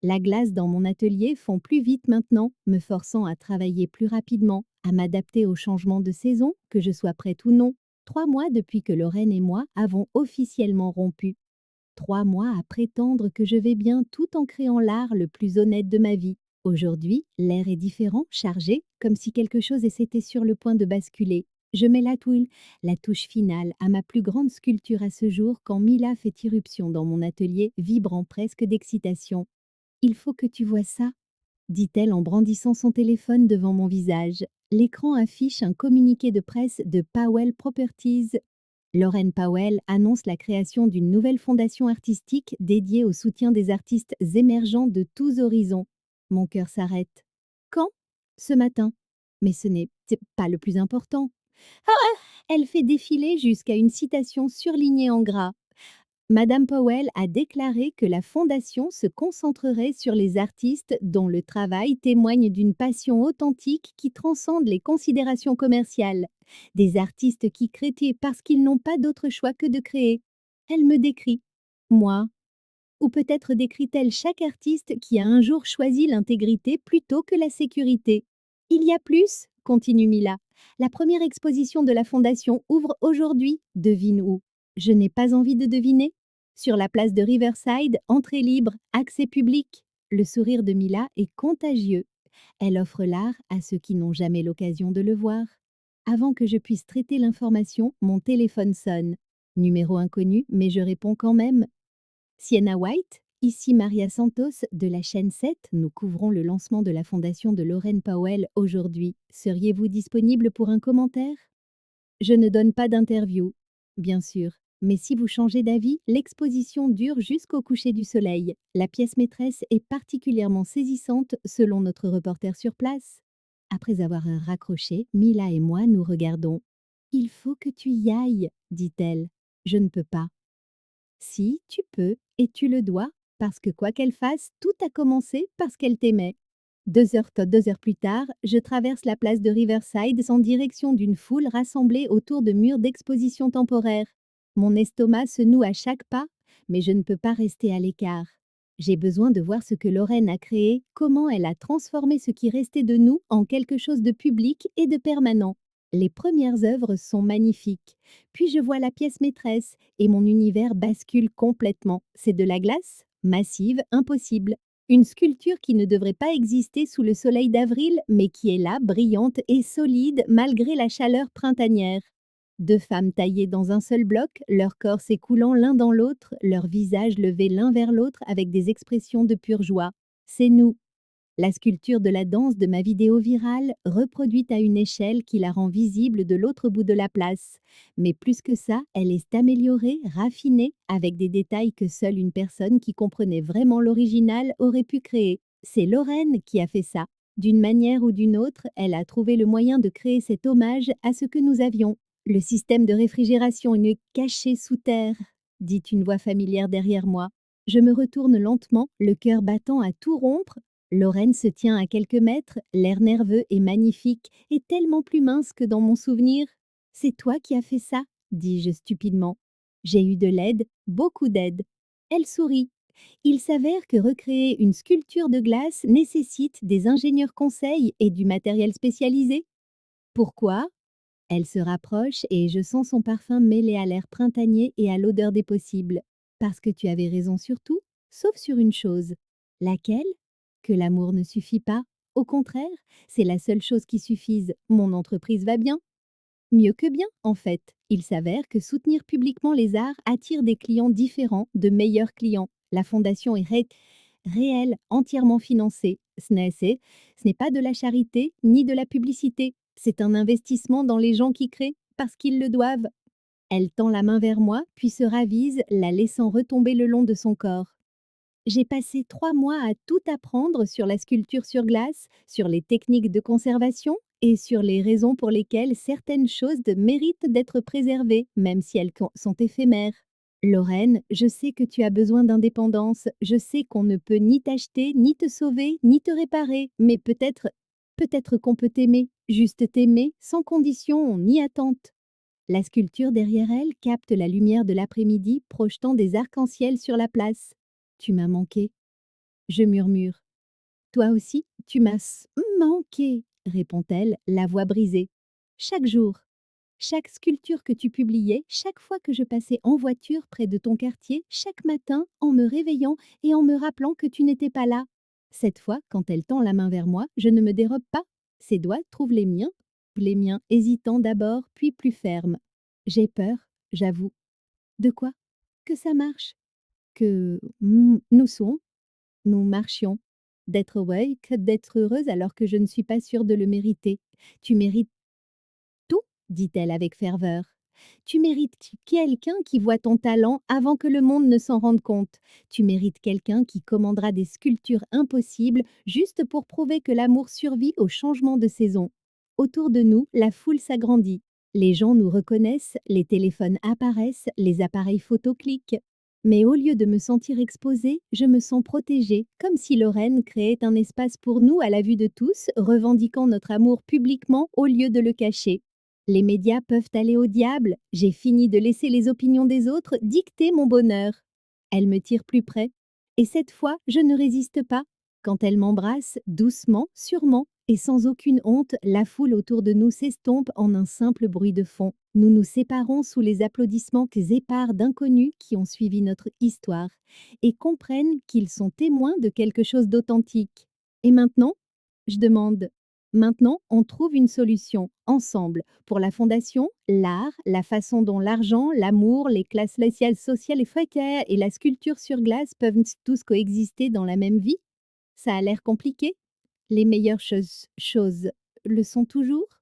Speaker 1: La glace dans mon atelier fond plus vite maintenant, me forçant à travailler plus rapidement, à m'adapter aux changements de saison, que je sois prête ou non. 3 mois depuis que Lorraine et moi avons officiellement rompu. 3 mois à prétendre que je vais bien tout en créant l'art le plus honnête de ma vie. Aujourd'hui, l'air est différent, chargé, comme si quelque chose était sur le point de basculer. Je mets la touche finale à ma plus grande sculpture à ce jour quand Mila fait irruption dans mon atelier, vibrant presque d'excitation. Il faut que tu vois ça, dit-elle en brandissant son téléphone devant mon visage. L'écran affiche un communiqué de presse de Powell Properties. Lauren Powell annonce la création d'une nouvelle fondation artistique dédiée au soutien des artistes émergents de tous horizons. Mon cœur s'arrête. Quand? Ce matin. Mais c'est pas le plus important. Ah! Elle fait défiler jusqu'à une citation surlignée en gras. Madame Powell a déclaré que la fondation se concentrerait sur les artistes dont le travail témoigne d'une passion authentique qui transcende les considérations commerciales. Des artistes qui créent parce qu'ils n'ont pas d'autre choix que de créer. Elle me décrit. Moi. Ou peut-être décrit-elle chaque artiste qui a un jour choisi l'intégrité plutôt que la sécurité. Il y a plus, continue Mila. La première exposition de la fondation ouvre aujourd'hui. Devine où? Je n'ai pas envie de deviner. Sur la place de Riverside, entrée libre, accès public. Le sourire de Mila est contagieux. Elle offre l'art à ceux qui n'ont jamais l'occasion de le voir. Avant que je puisse traiter l'information, mon téléphone sonne. Numéro inconnu, mais je réponds quand même. Sienna White, ici Maria Santos de la chaîne 7, nous couvrons le lancement de la fondation de Lauren Powell aujourd'hui. Seriez-vous disponible pour un commentaire? Je ne donne pas d'interview, bien sûr, mais si vous changez d'avis, l'exposition dure jusqu'au coucher du soleil. La pièce maîtresse est particulièrement saisissante selon notre reporter sur place. Après avoir raccroché, Mila et moi nous regardons. Il faut que tu y ailles, dit-elle. Je ne peux pas. Si, tu peux, et tu le dois, parce que quoi qu'elle fasse, tout a commencé parce qu'elle t'aimait. 2 heures plus tard, je traverse la place de Riverside en direction d'une foule rassemblée autour de murs d'exposition temporaire. Mon estomac se noue à chaque pas, mais je ne peux pas rester à l'écart. J'ai besoin de voir ce que Lorraine a créé, comment elle a transformé ce qui restait de nous en quelque chose de public et de permanent. Les premières œuvres sont magnifiques. Puis je vois la pièce maîtresse et mon univers bascule complètement. C'est de la glace? Massive, impossible. Une sculpture qui ne devrait pas exister sous le soleil d'avril, mais qui est là, brillante et solide malgré la chaleur printanière. 2 femmes taillées dans un seul bloc, leurs corps s'écoulant l'un dans l'autre, leurs visages levés l'un vers l'autre avec des expressions de pure joie. C'est nous. La sculpture de la danse de ma vidéo virale, reproduite à une échelle qui la rend visible de l'autre bout de la place. Mais plus que ça, elle est améliorée, raffinée, avec des détails que seule une personne qui comprenait vraiment l'original aurait pu créer. C'est Lorraine qui a fait ça. D'une manière ou d'une autre, elle a trouvé le moyen de créer cet hommage à ce que nous avions. Le système de réfrigération est caché sous terre, dit une voix familière derrière moi. Je me retourne lentement, le cœur battant à tout rompre. Lorraine se tient à quelques mètres, l'air nerveux et magnifique, et tellement plus mince que dans mon souvenir. C'est toi qui as fait ça, dis-je stupidement. J'ai eu de l'aide, beaucoup d'aide. Elle sourit. Il s'avère que recréer une sculpture de glace nécessite des ingénieurs conseils et du matériel spécialisé. Pourquoi? Elle se rapproche et je sens son parfum mêlé à l'air printanier et à l'odeur des possibles. Parce que tu avais raison sur tout, sauf sur une chose. Laquelle? Que l'amour ne suffit pas. Au contraire, c'est la seule chose qui suffise. Mon entreprise va bien. Mieux que bien, en fait. Il s'avère que soutenir publiquement les arts attire des clients différents, de meilleurs clients. La fondation est réelle, entièrement financée. Ce n'est pas de la charité ni de la publicité. C'est un investissement dans les gens qui créent, parce qu'ils le doivent. Elle tend la main vers moi, puis se ravise, la laissant retomber le long de son corps. J'ai passé 3 mois à tout apprendre sur la sculpture sur glace, sur les techniques de conservation et sur les raisons pour lesquelles certaines choses méritent d'être préservées, même si elles sont éphémères. Lorraine, je sais que tu as besoin d'indépendance, je sais qu'on ne peut ni t'acheter, ni te sauver, ni te réparer, mais peut-être qu'on peut t'aimer, juste t'aimer, sans condition ni attente. La sculpture derrière elle capte la lumière de l'après-midi projetant des arcs-en-ciel sur la place. Tu m'as manqué. Je murmure. Toi aussi, tu m'as manqué, répond-elle, la voix brisée. Chaque jour, chaque sculpture que tu publiais, chaque fois que je passais en voiture près de ton quartier, chaque matin, en me réveillant et en me rappelant que tu n'étais pas là. Cette fois, quand elle tend la main vers moi, je ne me dérobe pas. Ses doigts trouvent les miens hésitants d'abord, puis plus fermes. J'ai peur, j'avoue. De quoi? Que ça marche. Que nous marchions. D'être que d'être heureuse alors que je ne suis pas sûre de le mériter. Tu mérites tout, dit-elle avec ferveur. Tu mérites quelqu'un qui voit ton talent avant que le monde ne s'en rende compte. Tu mérites quelqu'un qui commandera des sculptures impossibles juste pour prouver que l'amour survit au changement de saison. Autour de nous, la foule s'agrandit. Les gens nous reconnaissent, les téléphones apparaissent, les appareils photo cliquent. Mais au lieu de me sentir exposée, je me sens protégée, comme si Lorraine créait un espace pour nous à la vue de tous, revendiquant notre amour publiquement au lieu de le cacher. Les médias peuvent aller au diable, j'ai fini de laisser les opinions des autres dicter mon bonheur. Elle me tire plus près, et cette fois, je ne résiste pas. Quand elle m'embrasse, doucement, sûrement, et sans aucune honte, la foule autour de nous s'estompe en un simple bruit de fond. Nous nous séparons sous les applaudissements épars d'inconnus qui ont suivi notre histoire, et comprennent qu'ils sont témoins de quelque chose d'authentique. Et maintenant? Je demande. Maintenant, on trouve une solution, ensemble, pour la fondation, l'art, la façon dont l'argent, l'amour, les classes sociales et précaires et la sculpture sur glace peuvent tous coexister dans la même vie. Ça a l'air compliqué? Les meilleures choses le sont toujours?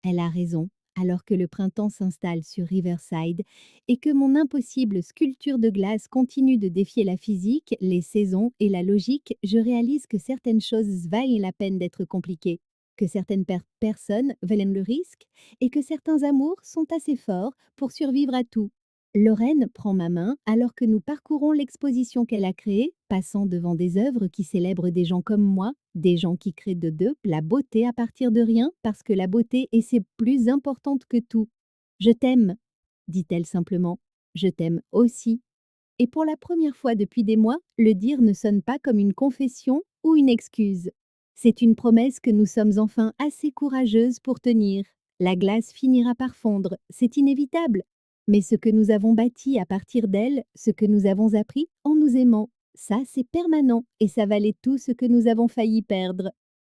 Speaker 1: Elle a raison. Alors que le printemps s'installe sur Riverside et que mon impossible sculpture de glace continue de défier la physique, les saisons et la logique, je réalise que certaines choses valent la peine d'être compliquées, que certaines personnes valent le risque et que certains amours sont assez forts pour survivre à tout. Lorraine prend ma main alors que nous parcourons l'exposition qu'elle a créée, passant devant des œuvres qui célèbrent des gens comme moi, des gens qui créent de deux la beauté à partir de rien, parce que la beauté est c'est plus importante que tout. Je t'aime, dit-elle simplement. Je t'aime aussi. Et pour la première fois depuis des mois, le dire ne sonne pas comme une confession ou une excuse. C'est une promesse que nous sommes enfin assez courageuses pour tenir. La glace finira par fondre, c'est inévitable. Mais ce que nous avons bâti à partir d'elle, ce que nous avons appris en nous aimant, ça c'est permanent et ça valait tout ce que nous avons failli perdre.